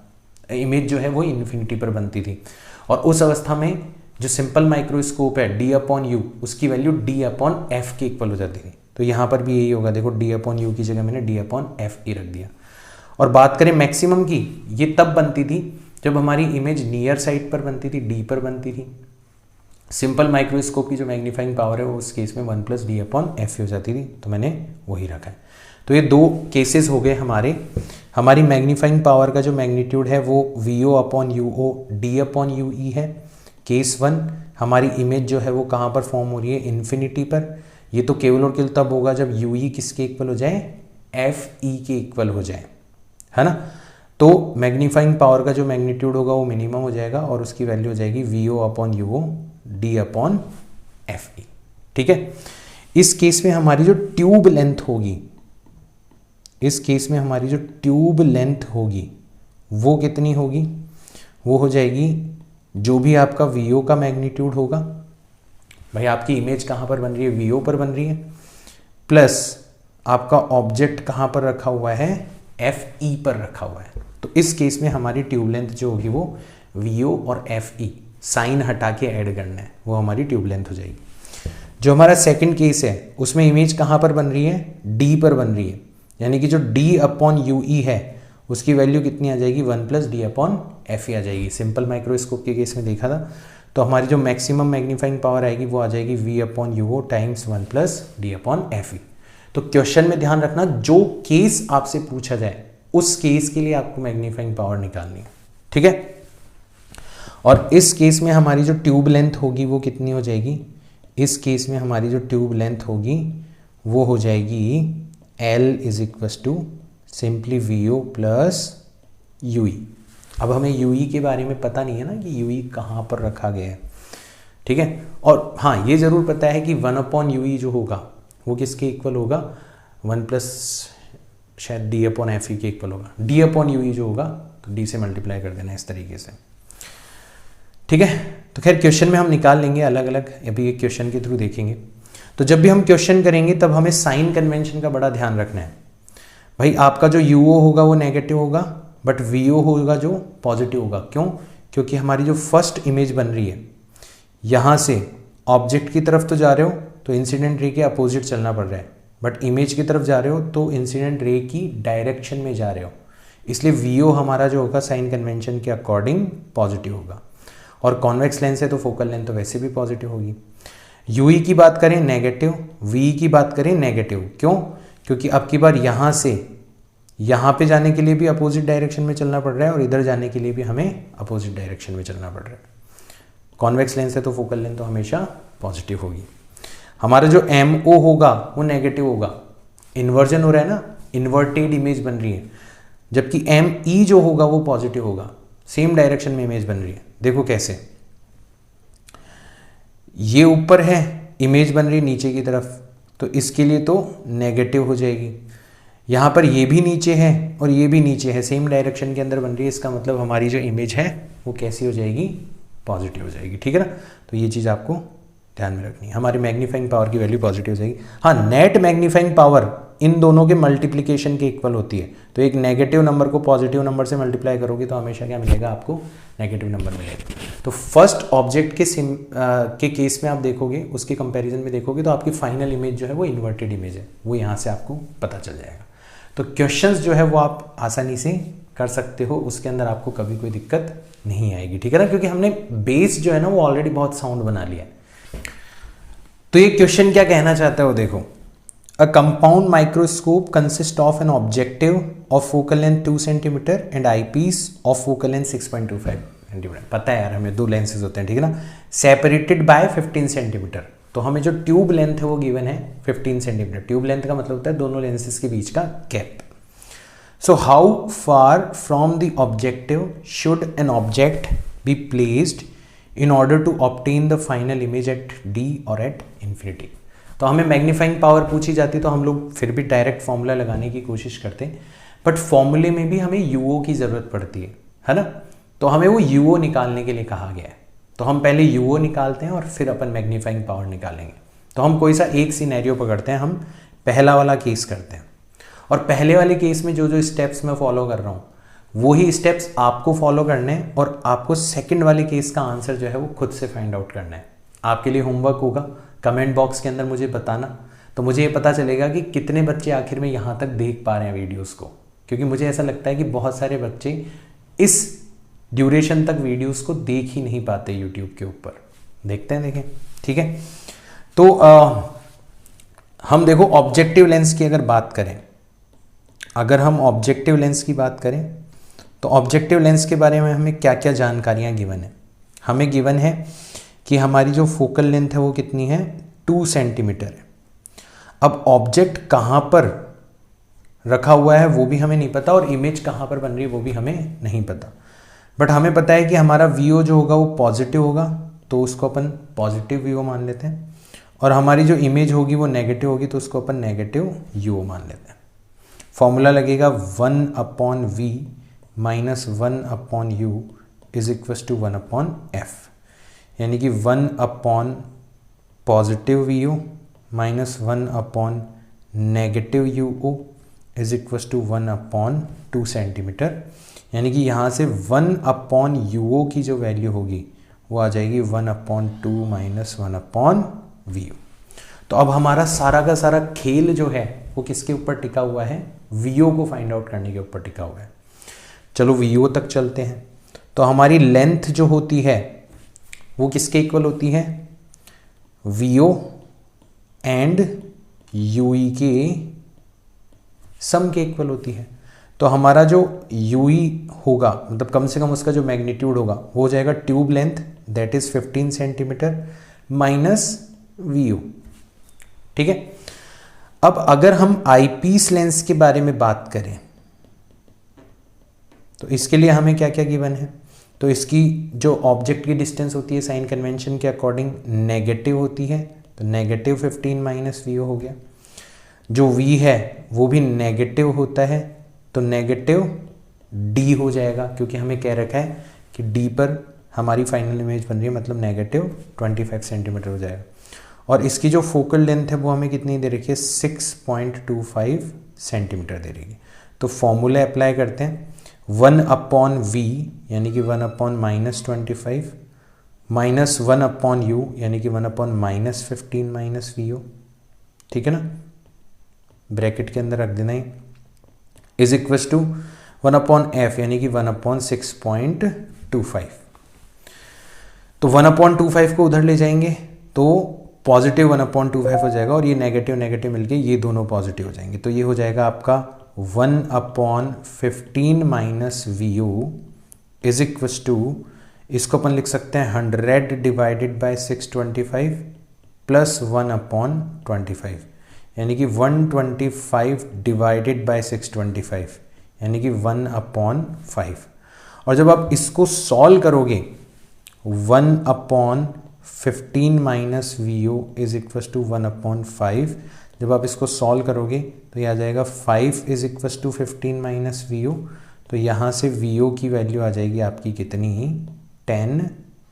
इमेज जो है वो इन्फिनिटी पर बनती थी। और उस अवस्था में जो सिंपल माइक्रोस्कोप है डी अपॉन यू, उसकी वैल्यू डी अपॉन एफ के इक्वल हो जाती थी। तो यहाँ पर भी यही होगा, देखो डी अपॉन यू की जगह मैंने डी अपॉन एफ ई रख दिया। और बात करें मैक्सिमम की, ये तब बनती थी जब हमारी इमेज नियर साइड पर बनती थी, डी पर बनती थी। सिंपल माइक्रोस्कोप की जो मैग्नीफाइंग पावर है वो उस केस में 1 प्लस डी अपॉन एफ हो जाती थी, तो मैंने वही रखा है। तो ये दो केसेस हो गए हमारी मैग्नीफाइंग पावर का जो मैग्नीट्यूड है वो v o upon u o d upon you e है। केस 1 हमारी इमेज जो है वो कहाँ पर फॉर्म हो रही है, इन्फिनिटी पर। ये तो केवल और केवल तब होगा जब यू ई किसके इक्वल हो जाए, एफ ई के इक्वल हो जाए, है ना। तो मैग्नीफाइंग पावर का जो मैग्नीट्यूड होगा वो मिनिमम हो जाएगा और उसकी वैल्यू हो जाएगी v o upon u o d upon F e, ठीक है। इस केस में हमारी जो ट्यूब लेंथ होगी वो कितनी होगी, वो हो जाएगी जो भी आपका वी ओ का मैग्नीट्यूड होगा, भाई आपकी इमेज कहाँ पर बन रही है, वी ओ पर बन रही है, प्लस आपका ऑब्जेक्ट कहाँ पर रखा हुआ है, एफ ई पर रखा हुआ है। तो इस केस में हमारी ट्यूब लेंथ जो होगी वो वी ओ और एफ ई साइन हटा के ऐड करना है, वो हमारी ट्यूब लेंथ हो जाएगी। जो हमारा सेकंड केस है उसमें इमेज कहाँ पर बन रही है, डी पर बन रही है, यानी कि जो डी अपॉन यू ई है उसकी वैल्यू कितनी आ जाएगी, 1 plus D upon F E आ जाएगी। सिंपल माइक्रोस्कोप के केस में देखा था। तो हमारी जो मैक्सिमम मैग्नीफाइंग पावर आएगी वो आ जाएगी v upon u o times 1 plus D upon F e. तो क्वेश्चन में ध्यान रखना, जो केस आपसे पूछा जाए उस केस के लिए आपको मैग्नीफाइंग पावर निकालनी है, ठीक है। और इस केस में हमारी जो ट्यूब लेंथ होगी वो कितनी हो जाएगी, इस केस में हमारी जो ट्यूब लेंथ होगी वो हो जाएगी L is equals to simply v o plus u e. अब हमें यू ई के बारे में पता नहीं है ना कि यू ई कहाँ पर रखा गया है, ठीक है। और हाँ, ये ज़रूर पता है कि 1 अपॉन यू ई जो होगा वो किसके इक्वल होगा, 1 प्लस शायद डी अपॉन एफ ई के इक्वल होगा। डी अपॉन यू ई जो होगा तो डी से मल्टीप्लाई कर देना इस तरीके से, ठीक है। तो खैर क्वेश्चन में हम निकाल लेंगे अलग अलग, अभी एक क्वेश्चन के थ्रू देखेंगे। तो जब भी हम क्वेश्चन करेंगे तब हमें साइन कन्वेंशन का बड़ा ध्यान रखना है। भाई आपका जो यू ओ होगा वो नेगेटिव होगा, बट वी ओ होगा जो पॉजिटिव होगा। क्यों? क्योंकि हमारी जो फर्स्ट इमेज बन रही है यहाँ से ऑब्जेक्ट की तरफ तो जा रहे हो तो इंसिडेंट रे के अपोजिट चलना पड़ रहा है, बट इमेज की तरफ जा रहे हो तो इंसिडेंट रे की डायरेक्शन में जा रहे हो, इसलिए वी ओ हमारा जो होगा साइन कन्वेंशन के अकॉर्डिंग पॉजिटिव होगा। और कॉन्वेक्स लेंस है तो फोकल लेंथ तो वैसे भी पॉजिटिव होगी। यू ई की बात करें नेगेटिव, वी की बात करें नेगेटिव। क्यों? क्योंकि अब की बार यहाँ से यहाँ पे जाने के लिए भी अपोजिट डायरेक्शन में चलना पड़ रहा है और इधर जाने के लिए भी हमें अपोजिट डायरेक्शन में चलना पड़ रहा है। कॉन्वेक्स लेंस है तो फोकल लेंथ तो हमेशा पॉजिटिव होगी। हमारा जो एम ओ होगा वो नेगेटिव होगा, इन्वर्जन हो रहा है ना, इन्वर्टेड इमेज बन रही है, जबकि एम ई जो होगा वो पॉजिटिव होगा, सेम डायरेक्शन में इमेज बन रही है। देखो कैसे, ये ऊपर है, इमेज बन रही है नीचे की तरफ, तो इसके लिए तो नेगेटिव हो जाएगी। यहाँ पर ये भी नीचे है और ये भी नीचे है, सेम डायरेक्शन के अंदर बन रही है, इसका मतलब हमारी जो इमेज है वो कैसी हो जाएगी, पॉजिटिव हो जाएगी। ठीक है ना, तो ये चीज़ आपको ध्यान में रखनी है। हमारी मैग्नीफाइंग पावर की वैल्यू पॉजिटिव हो जाएगी। हाँ, नेट मैग्नीफाइंग पावर इन दोनों के मल्टीप्लिकेशन के इक्वल होती है, तो एक नेगेटिव नंबर को पॉजिटिव नंबर से मल्टीप्लाई करोगे तो हमेशा क्या मिलेगा, आपको नेगेटिव नंबर मिलेगा। तो फर्स्ट ऑब्जेक्ट के केस में आप देखोगे, उसके कंपैरिजन में देखोगे तो आपकी फाइनल इमेज जो है वो इन्वर्टेड इमेज है, वो यहाँ से आपको पता चल जाएगा। तो क्वेश्चंस जो है वो आप आसानी से कर सकते हो, उसके अंदर आपको कभी कोई दिक्कत नहीं आएगी। ठीक है ना, क्योंकि हमने बेस जो है ना वो ऑलरेडी बहुत साउंड बना लिया है। तो ये क्वेश्चन क्या कहना चाहता है वो देखो, a compound microscope consist of an objective of focal length 2 centimetre and eyepiece of focal length 6.25 centimetre. पता है यार हमें 2 लेंसेज होते हैं, ठीक है ना, सेपरेटेड बाय 15 सेंटीमीटर। तो हमें जो ट्यूब लेंथ है वो गिवन है 15 सेंटीमीटर। ट्यूब लेंथ का मतलब होता है दोनों लेंसेज के बीच का gap. So how far from the objective should an object be placed in order to obtain the final image at D और at infinity। तो हमें मैग्नीफाइंग पावर पूछी जाती तो हम लोग फिर भी डायरेक्ट फॉर्मूला लगाने की कोशिश करते हैं, बट फॉर्मूले में भी हमें यूओ की ज़रूरत पड़ती है ना। तो हमें वो यूओ निकालने के लिए कहा गया है। तो हम पहले यूओ निकालते हैं और फिर अपन मैग्नीफाइंग पावर निकालेंगे। तो हम कोई सा एक सिनेरियो पकड़ते हैं, हम पहला वाला केस करते हैं, और पहले वाले केस में जो जो स्टेप्स मैं फॉलो कर रहा हूँ वही स्टेप्स आपको फॉलो करने हैं, और आपको सेकंड वाले केस का आंसर जो है वो खुद से फाइंड आउट करना है। आपके लिए होमवर्क होगा, कमेंट बॉक्स के अंदर मुझे बताना, तो मुझे ये पता चलेगा कि कितने बच्चे आखिर में यहाँ तक देख पा रहे हैं वीडियोस को, क्योंकि मुझे ऐसा लगता है कि बहुत सारे बच्चे इस ड्यूरेशन तक वीडियोस को देख ही नहीं पाते यूट्यूब के ऊपर। देखते हैं, देखें, ठीक है। तो हम देखो ऑब्जेक्टिव लेंस की अगर बात करें, अगर हम ऑब्जेक्टिव लेंस की बात करें तो ऑब्जेक्टिव लेंस के बारे में हमें क्या क्या जानकारियाँ गिवन है। हमें गिवन है कि हमारी जो फोकल लेंथ है वो कितनी है, 2 सेंटीमीटर है। अब ऑब्जेक्ट कहाँ पर रखा हुआ है वो भी हमें नहीं पता, और इमेज कहाँ पर बन रही है वो भी हमें नहीं पता, बट हमें पता है कि हमारा वीओ जो होगा वो पॉजिटिव होगा, तो उसको अपन पॉजिटिव वीओ मान लेते हैं, और हमारी जो इमेज होगी वो नेगेटिव होगी, तो उसको अपन नेगेटिव यूओ मान लेते हैं। फॉर्मूला लगेगा 1/v minus 1/u is equals to 1/f, यानी कि 1/ positive v o minus 1/ negative u o is equals to 1/2 centimetre, यानी कि यहाँ से 1/u की जो वैल्यू होगी वो आ जाएगी 1/2 माइनस 1/v। तो अब हमारा सारा का सारा खेल जो है वो किसके ऊपर टिका हुआ है, वीओ को फाइंड आउट करने के ऊपर टिका हुआ है। चलो वीओ तक चलते हैं। तो हमारी लेंथ जो होती है वो किसके इक्वल होती है, वीओ एंड यूई के सम के इक्वल होती है। तो हमारा जो यूई होगा, मतलब कम से कम उसका जो मैग्नीट्यूड होगा वो हो जाएगा tube length that is 15 centimetre minus v o, ठीक है। अब अगर हम आईपीस लेंस के बारे में बात करें तो इसके लिए हमें क्या क्या गिवन है, तो इसकी जो ऑब्जेक्ट की डिस्टेंस होती है साइन कन्वेंशन के अकॉर्डिंग नेगेटिव होती है, तो नेगेटिव 15 माइनस वी हो गया। जो v है वो भी नेगेटिव होता है, तो नेगेटिव d हो जाएगा, क्योंकि हमें कह रखा है कि d पर हमारी फाइनल इमेज बन रही है, मतलब नेगेटिव 25 सेंटीमीटर हो जाएगा। और इसकी जो फोकल लेंथ है वो हमें कितनी दे रखी है, 6.25 सेंटीमीटर दे रही है। तो फॉर्मूला अप्लाई करते हैं, 1/v यानी कि 1/-25 माइनस 1/u यानी कि 1/-15 माइनस वीओ, ठीक है ना, ब्रैकेट के अंदर रख देना ही, इज इक्वस टू 1/f यानी कि 1/6.25। तो 1/25 को उधर ले जाएंगे तो पॉजिटिव 1/25 हो जाएगा, और ये नेगेटिव नेगेटिव मिलके ये दोनों पॉजिटिव हो जाएंगे। तो ये हो जाएगा आपका 1/15 minus v o is equals to, इसको अपन लिख सकते हैं 100 डिवाइडेड बाय 625 प्लस 1/25, यानी कि 125 डिवाइडेड बाय 625 यानी कि 1/5। और जब आप इसको सॉल्व करोगे 1/15 minus v o is equals to 1/5, जब आप इसको सॉल्व करोगे तो यह आ जाएगा 5 is equals to 15 minus v o. तो यहाँ से वी ओ की वैल्यू आ जाएगी आपकी कितनी, 10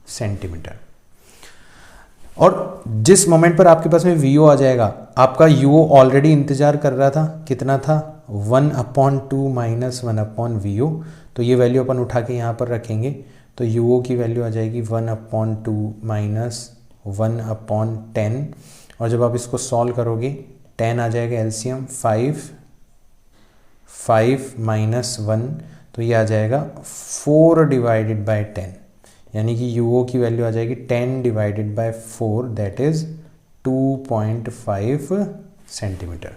सेंटीमीटर। और जिस मोमेंट पर आपके पास में वी ओ आ जाएगा, आपका यू ओ ऑलरेडी इंतजार कर रहा था, कितना था, 1/2 माइनस 1/vo। तो ये वैल्यू अपन उठा के यहाँ पर रखेंगे, तो यू ओ की वैल्यू आ जाएगी 1/2 माइनस 1/10। और जब आप इसको सॉल्व करोगे 10 आ जाएगा एलसीएम, 5 माइनस 1, तो ये आ जाएगा 4 डिवाइडेड बाय 10, यानी कि यू ओ की वैल्यू आ जाएगी 10 divided by 4 that is 2.5 centimetre.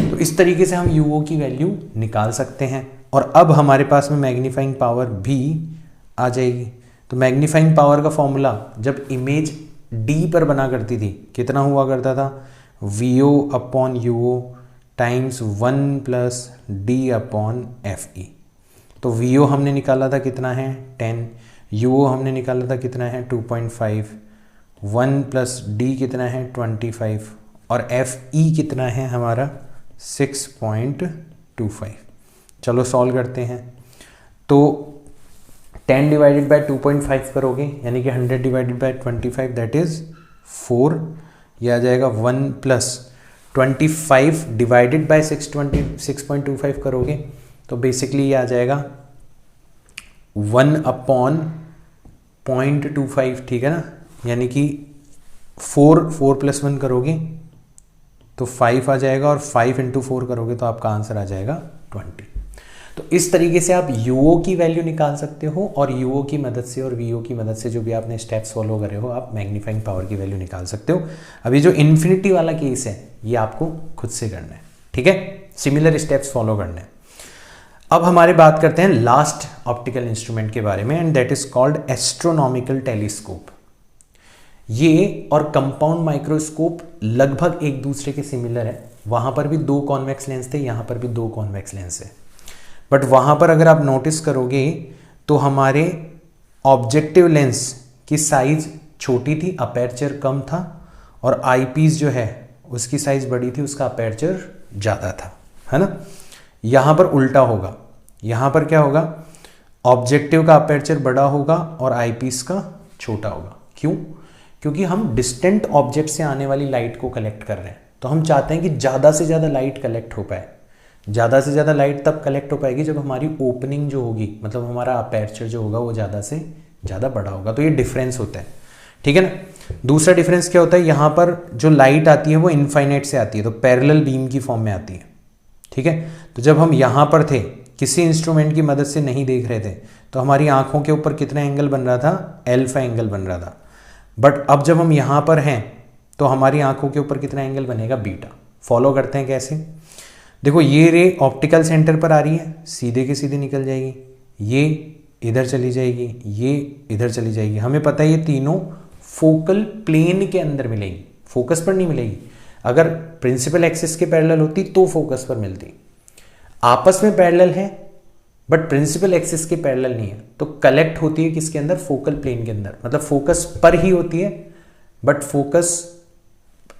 तो इस तरीके से हम यूओ की वैल्यू निकाल सकते हैं। और अब हमारे पास में मैग्नीफाइंग पावर भी आ जाएगी। तो मैग्नीफाइंग पावर का फॉर्मूला जब इमेज डी पर बना करती थी कितना हुआ करता था, v o upon u o times 1 plus D upon F e. तो वीओ हमने निकाला था कितना है 10, यूओ हमने निकाला था कितना है 2.5, 1 प्लस डी कितना है 25 और एफ ई कितना है हमारा 6.25। चलो सॉल्व करते हैं। तो 10 डिवाइडेड बाय 2.5 करोगे यानी कि 100 डिवाइडेड बाय 25 दैट इज 4। यह आ जाएगा 1 प्लस 25 डिवाइडेड बाय 6.25 करोगे तो बेसिकली ये आ जाएगा 1 अपॉन 0.25, ठीक है ना। यानी कि 4 प्लस 1 करोगे तो 5 आ जाएगा और 5 इंटू 4 करोगे तो आपका आंसर आ जाएगा 20। तो इस तरीके से आप यूओ की वैल्यू निकाल सकते हो और यूओ की मदद से और वीओ की मदद से जो भी आपने स्टेप्स फॉलो करे हो आप मैग्नीफाइंग पावर की वैल्यू निकाल सकते हो। अभी जो इन्फिनिटी वाला केस है ये आपको खुद से करना है, ठीक है, सिमिलर स्टेप्स फॉलो करने हैं। अब हमारे बात करते हैं लास्ट ऑप्टिकल इंस्ट्रूमेंट के बारे में and that is called astronomical telescope. ये और कंपाउंड माइक्रोस्कोप लगभग एक दूसरे के सिमिलर है। वहां पर भी 2 कॉन्वेक्स लेंस थे, यहां पर भी 2 कॉन्वेक्स लेंस है, बट वहां पर अगर आप नोटिस करोगे तो हमारे ऑब्जेक्टिव लेंस की साइज छोटी थी, अपर्चर कम था, और आईपीस जो है उसकी साइज बड़ी थी, उसका अपर्चर ज़्यादा था, है ना। यहाँ पर उल्टा होगा, यहाँ पर क्या होगा, ऑब्जेक्टिव का अपर्चर बड़ा होगा और आईपीस का छोटा होगा। क्यों? क्योंकि हम डिस्टेंट ऑब्जेक्ट से आने वाली लाइट को कलेक्ट कर रहे हैं, तो हम चाहते हैं कि ज़्यादा से ज़्यादा लाइट कलेक्ट हो पाए। ज़्यादा से ज़्यादा लाइट तब कलेक्ट हो पाएगी जब हमारी ओपनिंग जो होगी, मतलब हमारा अपर्चर जो होगा वो ज़्यादा से ज़्यादा बड़ा होगा। तो ये डिफरेंस होता है, ठीक है ना। दूसरा डिफरेंस क्या होता है, यहाँ पर जो लाइट आती है वो इनफाइनाइट से आती है, तो पैरेलल बीम की फॉर्म में आती है, ठीक है। तो जब हम यहाँ पर थे, किसी इंस्ट्रूमेंट की मदद से नहीं देख रहे थे, तो हमारी आंखों के ऊपर कितना एंगल बन रहा था, एल्फा एंगल बन रहा था। बट अब जब हम यहाँ पर हैं तो हमारी आंखों के ऊपर कितना एंगल बनेगा, बीटा। फॉलो करते हैं कैसे, देखो ये रे ऑप्टिकल सेंटर पर आ रही है, सीधे के सीधे निकल जाएगी, ये इधर चली जाएगी, ये इधर चली जाएगी। हमें पता है ये तीनों फोकल प्लेन के अंदर मिलेगी, फोकस पर नहीं मिलेगी। अगर प्रिंसिपल एक्सिस के पैरेलल होती तो फोकस पर मिलती, आपस में पैरेलल है बट प्रिंसिपल एक्सिस के पैरेलल नहीं है, तो कलेक्ट होती है किसके अंदर, फोकल प्लेन के अंदर। मतलब फोकस पर ही होती है बट फोकस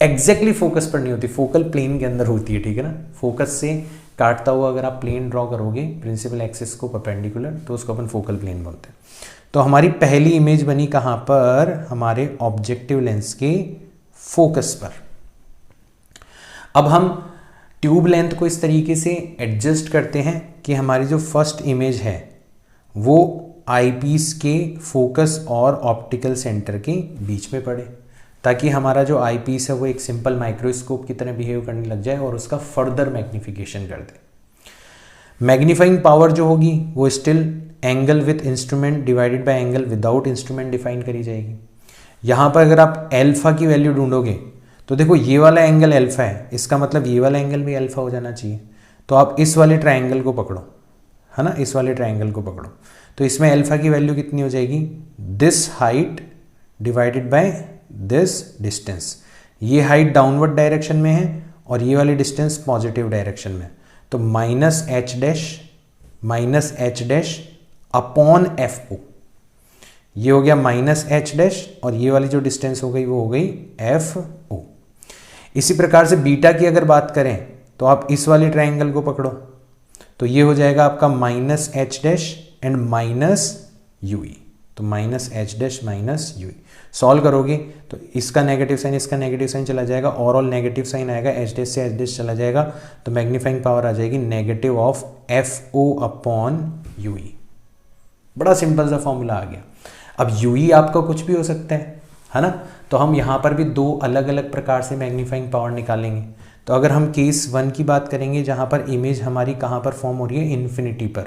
एग्जैक्टली फोकस पर नहीं होती, फोकल प्लेन के अंदर होती है, ठीक है ना। फोकस से काटता हुआ अगर आप प्लेन ड्रॉ करोगे प्रिंसिपल एक्सिस को परपेंडिकुलर, तो उसको अपन फोकल प्लेन बोलते हैं। तो हमारी पहली इमेज बनी कहाँ पर, हमारे ऑब्जेक्टिव लेंस के फोकस पर। अब हम ट्यूब लेंथ को इस तरीके से एडजस्ट करते हैं कि हमारी जो फर्स्ट इमेज है वो आईपीस के फोकस और ऑप्टिकल सेंटर के बीच में पड़े, ताकि हमारा जो आईपीस है वो एक सिंपल माइक्रोस्कोप की तरह बिहेव करने लग जाए और उसका फर्दर मैग्निफिकेशन कर दे। मैग्नीफाइंग पावर जो होगी वो still angle with instrument divided by angle without instrument define करी जाएगी। यहाँ पर अगर आप एल्फा की वैल्यू ढूंढोगे तो देखो ये वाला एंगल एल्फा है, इसका मतलब ये वाला एंगल भी एल्फा हो जाना चाहिए। तो आप इस वाले ट्रायंगल को पकड़ो, है ना, इस वाले ट्रायंगल को पकड़ो, तो इसमें एल्फा की वैल्यू कितनी हो जाएगी, this height divided by this distance. ये हाइट डाउनवर्ड डायरेक्शन में है और ये वाली डिस्टेंस पॉजिटिव डायरेक्शन में, तो minus H dash upon f o, ये हो गया माइनस एच डैश और ये वाली जो डिस्टेंस हो गई वो हो गई एफ ओ। इसी प्रकार से बीटा की अगर बात करें तो आप इस वाले ट्रायंगल को पकड़ो, तो ये हो जाएगा आपका minus H dash and minus U E, तो minus H dash minus U E. Solve करोगे तो इसका नेगेटिव साइन इसका नेगेटिव साइन चला जाएगा, ओवरऑल नेगेटिव साइन आएगा, एच डैश से एच डैश चला जाएगा, तो मैग्नीफाइंग पावर आ जाएगी negative of F O upon you E. बड़ा सिंपल सा फॉर्मूला आ गया। अब यू ई आपका कुछ भी हो सकता है ना। तो हम यहाँ पर भी 2 अलग अलग प्रकार से मैग्नीफाइंग पावर निकालेंगे। तो अगर हम केस 1 की बात करेंगे जहाँ पर इमेज हमारी कहाँ पर फॉर्म हो रही है, इन्फिनिटी पर,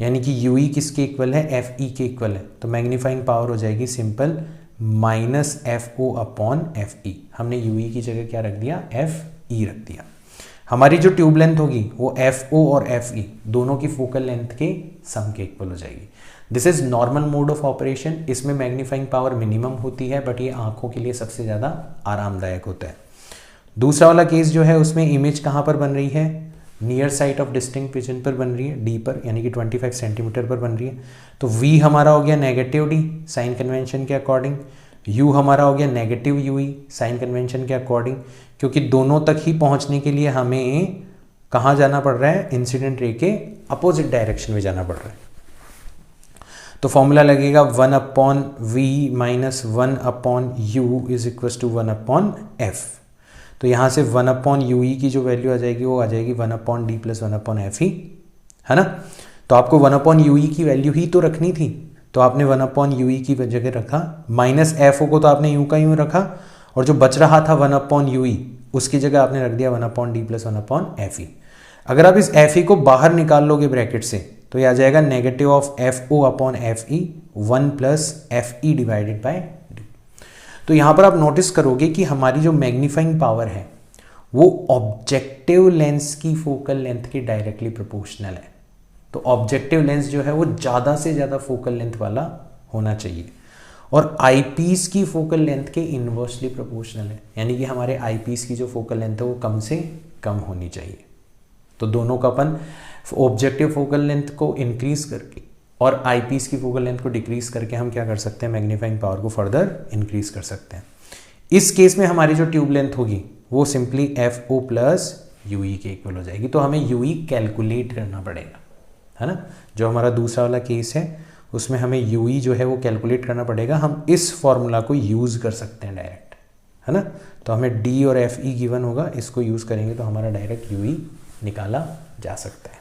यानी कि यू ई किसके इक्वल है, एफ ई के इक्वल है, तो मैग्नीफाइंग पावर हो जाएगी सिंपल माइनस एफ ओ अपॉन एफ ई। हमने यू ई की जगह क्या रख दिया, एफ ई रख दिया। हमारी जो ट्यूब लेंथ होगी वो एफ ओ और एफ ई दोनों की फोकल लेंथ के सम के इक्वल हो जाएगी। This is normal mode of operation. इसमें मैग्नीफाइंग पावर मिनिमम होती है, बट ये आंखों के लिए सबसे ज़्यादा आरामदायक होता है। दूसरा वाला केस जो है उसमें इमेज कहाँ पर बन रही है, near site of distinct vision पर बन रही है, डी पर, यानी कि 25 सेंटीमीटर पर बन रही है। तो वी हमारा हो गया नेगेटिव डी साइन कन्वेंशन के अकॉर्डिंग, यू हमारा हो गया negative u e sign convention के अकॉर्डिंग, क्योंकि दोनों तक ही पहुंचने के लिए हमें कहाँ जाना पड़ रहा है, इंसिडेंट रे के अपोजिट डायरेक्शन में जाना पड़ रहा है। तो फॉर्मूला लगेगा 1 upon we minus 1 upon u is equal to 1 upon f. तो यहाँ से 1 अपॉन यू ई की जो वैल्यू आ जाएगी वो आ जाएगी 1 upon D plus 1 upon F ही, है ना। तो आपको 1 अपॉन यू ई की वैल्यू ही तो रखनी थी, तो आपने 1 अपॉन यू ई की जगह रखा, माइनस एफ ओ को तो आपने यू का यूँ रखा, और जो बच रहा था 1 अपॉन यू ई उसकी जगह आपने रख दिया 1 upon D plus 1 upon F E. अगर आप इस एफ ई को बाहर निकाल लोगे ब्रैकेट से तो ये आ जाएगा negative of F O upon F e 1 plus f e divided by d. तो यहाँ पर आप नोटिस करोगे कि हमारी जो मैग्नीफाइंग पावर है वो ऑब्जेक्टिव लेंस की फोकल लेंथ के डायरेक्टली प्रोपोर्शनल है। तो ऑब्जेक्टिव लेंस जो है वो ज़्यादा से ज़्यादा फोकल लेंथ वाला होना चाहिए, और आईपीस की फोकल लेंथ के इनवर्सली प्रोपोर्शनल है, यानी कि हमारे आईपीस की जो फोकल लेंथ है वो कम से कम होनी चाहिए। तो दोनों का अपन ऑब्जेक्टिव फोकल लेंथ को इंक्रीज करके और आईपीस की फोकल लेंथ को डिक्रीज करके हम क्या कर सकते हैं, मैग्नीफाइंग पावर को फर्दर इंक्रीज कर सकते हैं। इस केस में हमारी जो ट्यूब लेंथ होगी वो simply f o plus u e के इक्वल हो जाएगी। तो हमें यू ई कैलकुलेट करना पड़ेगा, है ना। जो हमारा दूसरा वाला केस है उसमें हमें यू ई जो है वो कैलकुलेट करना पड़ेगा। हम इस फॉर्मूला को यूज़ कर सकते हैं डायरेक्ट, है ना। तो हमें डी और एफ ई गिवन होगा, इसको यूज़ करेंगे तो हमारा डायरेक्ट यू ई निकाला जा सकता है।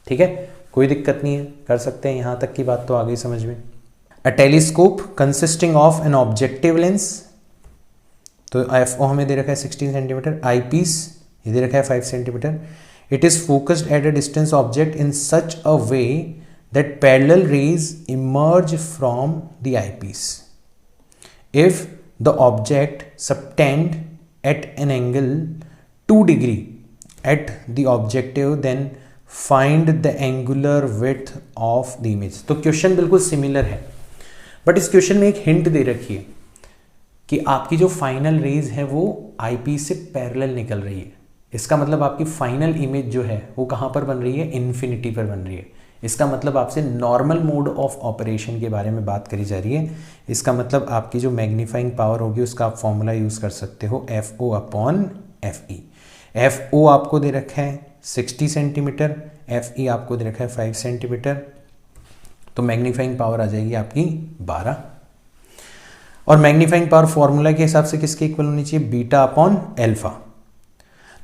ठीक है, कोई दिक्कत नहीं है, कर सकते हैं। यहाँ तक की बात तो आ गई समझ में। अ telescope consisting of an objective lens, तो एफ ओ हमें दे रखा है 16 सेंटीमीटर, आई पीस ये दे रखा है 5 centimetre. It is focused at a distance object in such a way that parallel rays emerge from the eyepiece. If the object subtend at an angle 2 degree at the objective, then find the angular width of the image। तो question बिल्कुल similar है, but इस question में एक hint दे रखी है कि आपकी जो फाइनल रेज है वो आईपीस से पैरेलल निकल रही है। इसका मतलब आपकी फाइनल इमेज जो है वो कहाँ पर बन रही है, इन्फिनिटी पर बन रही है। इसका मतलब आपसे नॉर्मल मोड ऑफ ऑपरेशन के बारे में बात करी जा रही है। इसका मतलब आपकी जो मैग्नीफाइंग पावर होगी उसका आप फॉर्मूला यूज़ कर सकते हो एफ ओ upon F E. F o आपको दे रखा है 60 सेंटीमीटर, एफ ई आपको दे रखा है 5 सेंटीमीटर, तो मैग्नीफाइंग पावर आ जाएगी आपकी 12। और मैग्नीफाइंग पावर फॉर्मूला के हिसाब से किसके इक्वल होनी चाहिए, बीटा अपॉन एल्फा।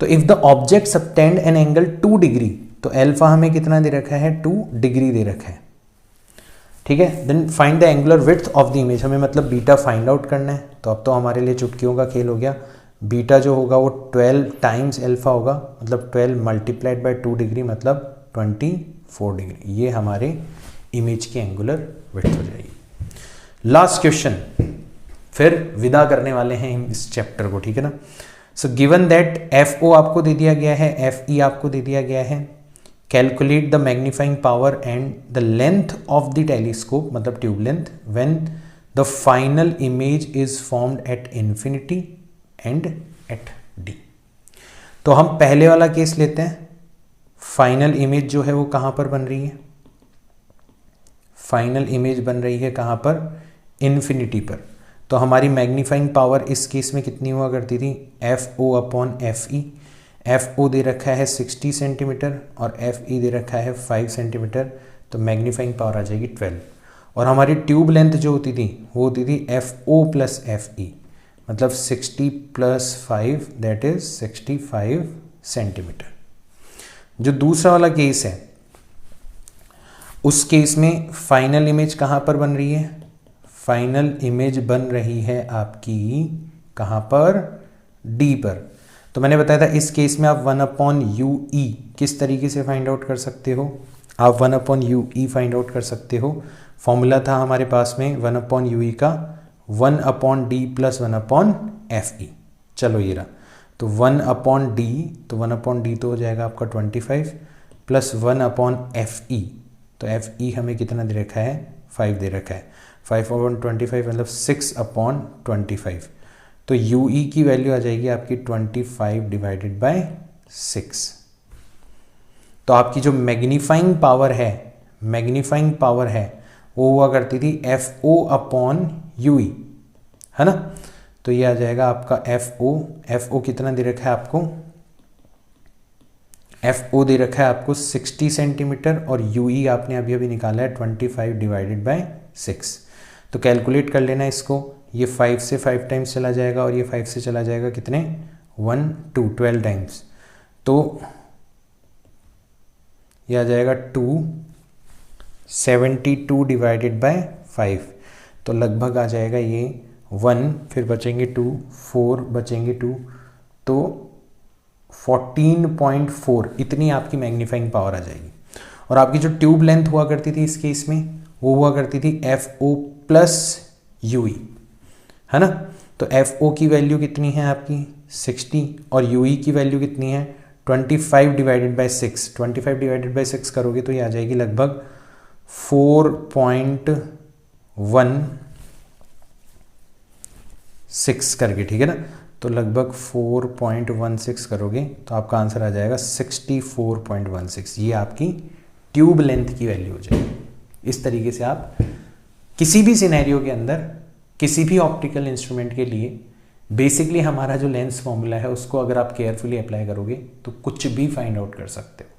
तो if the object subtend N angle 2 degree, तो एल्फा हमें कितना दे रखा है, 2 डिग्री दे रखा है। ठीक है, then find the angular width of the image, हमें मतलब बीटा फाइंड आउट करना है। तो अब तो हमारे लिए चुटकियों का खेल हो गया। बीटा जो होगा वो 12 टाइम्स एल्फा होगा, मतलब 12 मल्टीप्लाइड बाय 2 डिग्री मतलब 24 डिग्री। ये हमारे इमेज की एंगुलर विड्थ हो जाएगी। लास्ट क्वेश्चन, फिर विदा करने वाले हैं इस चैप्टर को, ठीक है ना। So given that f o आपको दे दिया गया है, एफ ई आपको दे दिया गया है, calculate the magnifying power and the length of the telescope, मतलब tube length, when the final image is formed at infinity and at D. तो हम पहले वाला केस लेते हैं। फाइनल इमेज जो है वो कहाँ पर बन रही है, फाइनल इमेज बन रही है कहाँ पर, इन्फिनिटी पर। तो हमारी मैग्नीफाइंग पावर इस केस में कितनी हुआ करती थी, F O upon F E. F O दे रखा है 60 सेंटीमीटर और एफ ई दे रखा है 5 सेंटीमीटर, तो मैग्नीफाइंग पावर आ जाएगी 12। और हमारी ट्यूब लेंथ जो होती थी वो होती थी F o plus f e, मतलब 60 प्लस 5 दैट इज 65 सेंटीमीटर। जो दूसरा वाला केस है उस केस में फाइनल इमेज कहाँ पर बन रही है, फाइनल इमेज बन रही है आपकी कहाँ पर, डी पर। तो मैंने बताया था इस केस में आप 1 अपॉन यू ई किस तरीके से फाइंड आउट कर सकते हो, आप 1 upon you E find out कर सकते हो। फॉर्मूला था हमारे पास में 1 अपॉन यू ई का 1/d प्लस 1/fe। चलो ये रहा, तो 1/d, तो 1/d तो हो जाएगा आपका 25 प्लस 1/fe, तो fe हमें कितना दे रखा है, 5 दे रखा है। 5/25 मतलब 6/25, तो ue की वैल्यू आ जाएगी आपकी 25 डिवाइडेड बाय 6। तो आपकी जो मैग्नीफाइंग पावर है वो हुआ करती थी FO/UE, है ना। तो ये आ जाएगा आपका FO कितना दे रखा है आपको, FO दे रखा है आपको 60 सेंटीमीटर और UE आपने अभी अभी निकाला है 25 डिवाइडेड बाय 6। तो कैलकुलेट कर लेना इसको, ये 5 से 5 टाइम्स चला जाएगा और ये 5 से चला जाएगा कितने, 12 टाइम्स, तो ये आ जाएगा 272 डिवाइडेड बाय 5, तो लगभग आ जाएगा ये 1, फिर बचेंगे 2, 4 बचेंगे 2, तो 14.4 इतनी आपकी मैग्नीफाइंग पावर आ जाएगी। और आपकी जो ट्यूब लेंथ हुआ करती थी इस केस में वो हुआ करती थी FO प्लस UE, है ना। तो FO की वैल्यू कितनी है आपकी 60 और UE की वैल्यू कितनी है 25 डिवाइडेड बाय 6। 25 डिवाइडेड बाय 6 करोगे तो ये आ जाएगी लगभग 4.16 करके, ठीक है ना। तो लगभग 4.16 करोगे तो आपका आंसर आ जाएगा 64.16। ये आपकी ट्यूब लेंथ की वैल्यू हो जाएगी। इस तरीके से आप किसी भी सिनेरियो के अंदर किसी भी ऑप्टिकल इंस्ट्रूमेंट के लिए बेसिकली हमारा जो लेंस फॉर्मूला है उसको अगर आप केयरफुली अप्लाई करोगे तो कुछ भी फाइंड आउट कर सकते हो।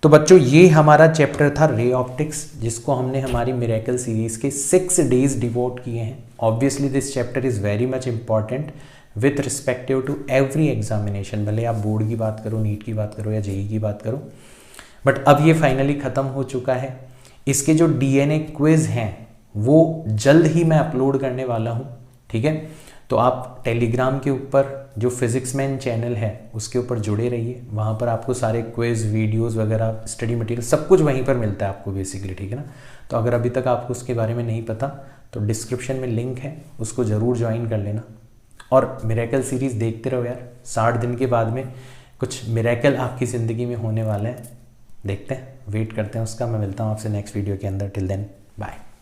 तो बच्चों ये हमारा चैप्टर था रे ऑप्टिक्स, जिसको हमने हमारी मिरेकल सीरीज के 6 डेज डिवोट किए हैं। Obviously this chapter is very much important with respective to every examination, भले आप बोर्ड की बात करो, नीट की बात करो या जेई की बात करो। बट अब ये फाइनली ख़त्म हो चुका है। इसके जो DNA क्विज हैं वो जल्द ही मैं अपलोड करने वाला हूँ, ठीक है। तो आप टेलीग्राम के ऊपर जो फिजिक्स मैन चैनल है उसके ऊपर जुड़े रहिए, वहाँ पर आपको सारे क्विज वीडियोस वगैरह स्टडी मटेरियल सब कुछ वहीं पर मिलता है आपको बेसिकली, ठीक है ना। तो अगर अभी तक आपको उसके बारे में नहीं पता तो डिस्क्रिप्शन में लिंक है, उसको ज़रूर ज्वाइन कर लेना। और मिरेकल सीरीज़ देखते रहो यार, 60 दिन के बाद में कुछ मिरेकल आपकी ज़िंदगी में होने वाला है, देखते हैं, वेट करते हैं उसका। मैं मिलता हूँ आपसे नेक्स्ट वीडियो के अंदर। Till then bye.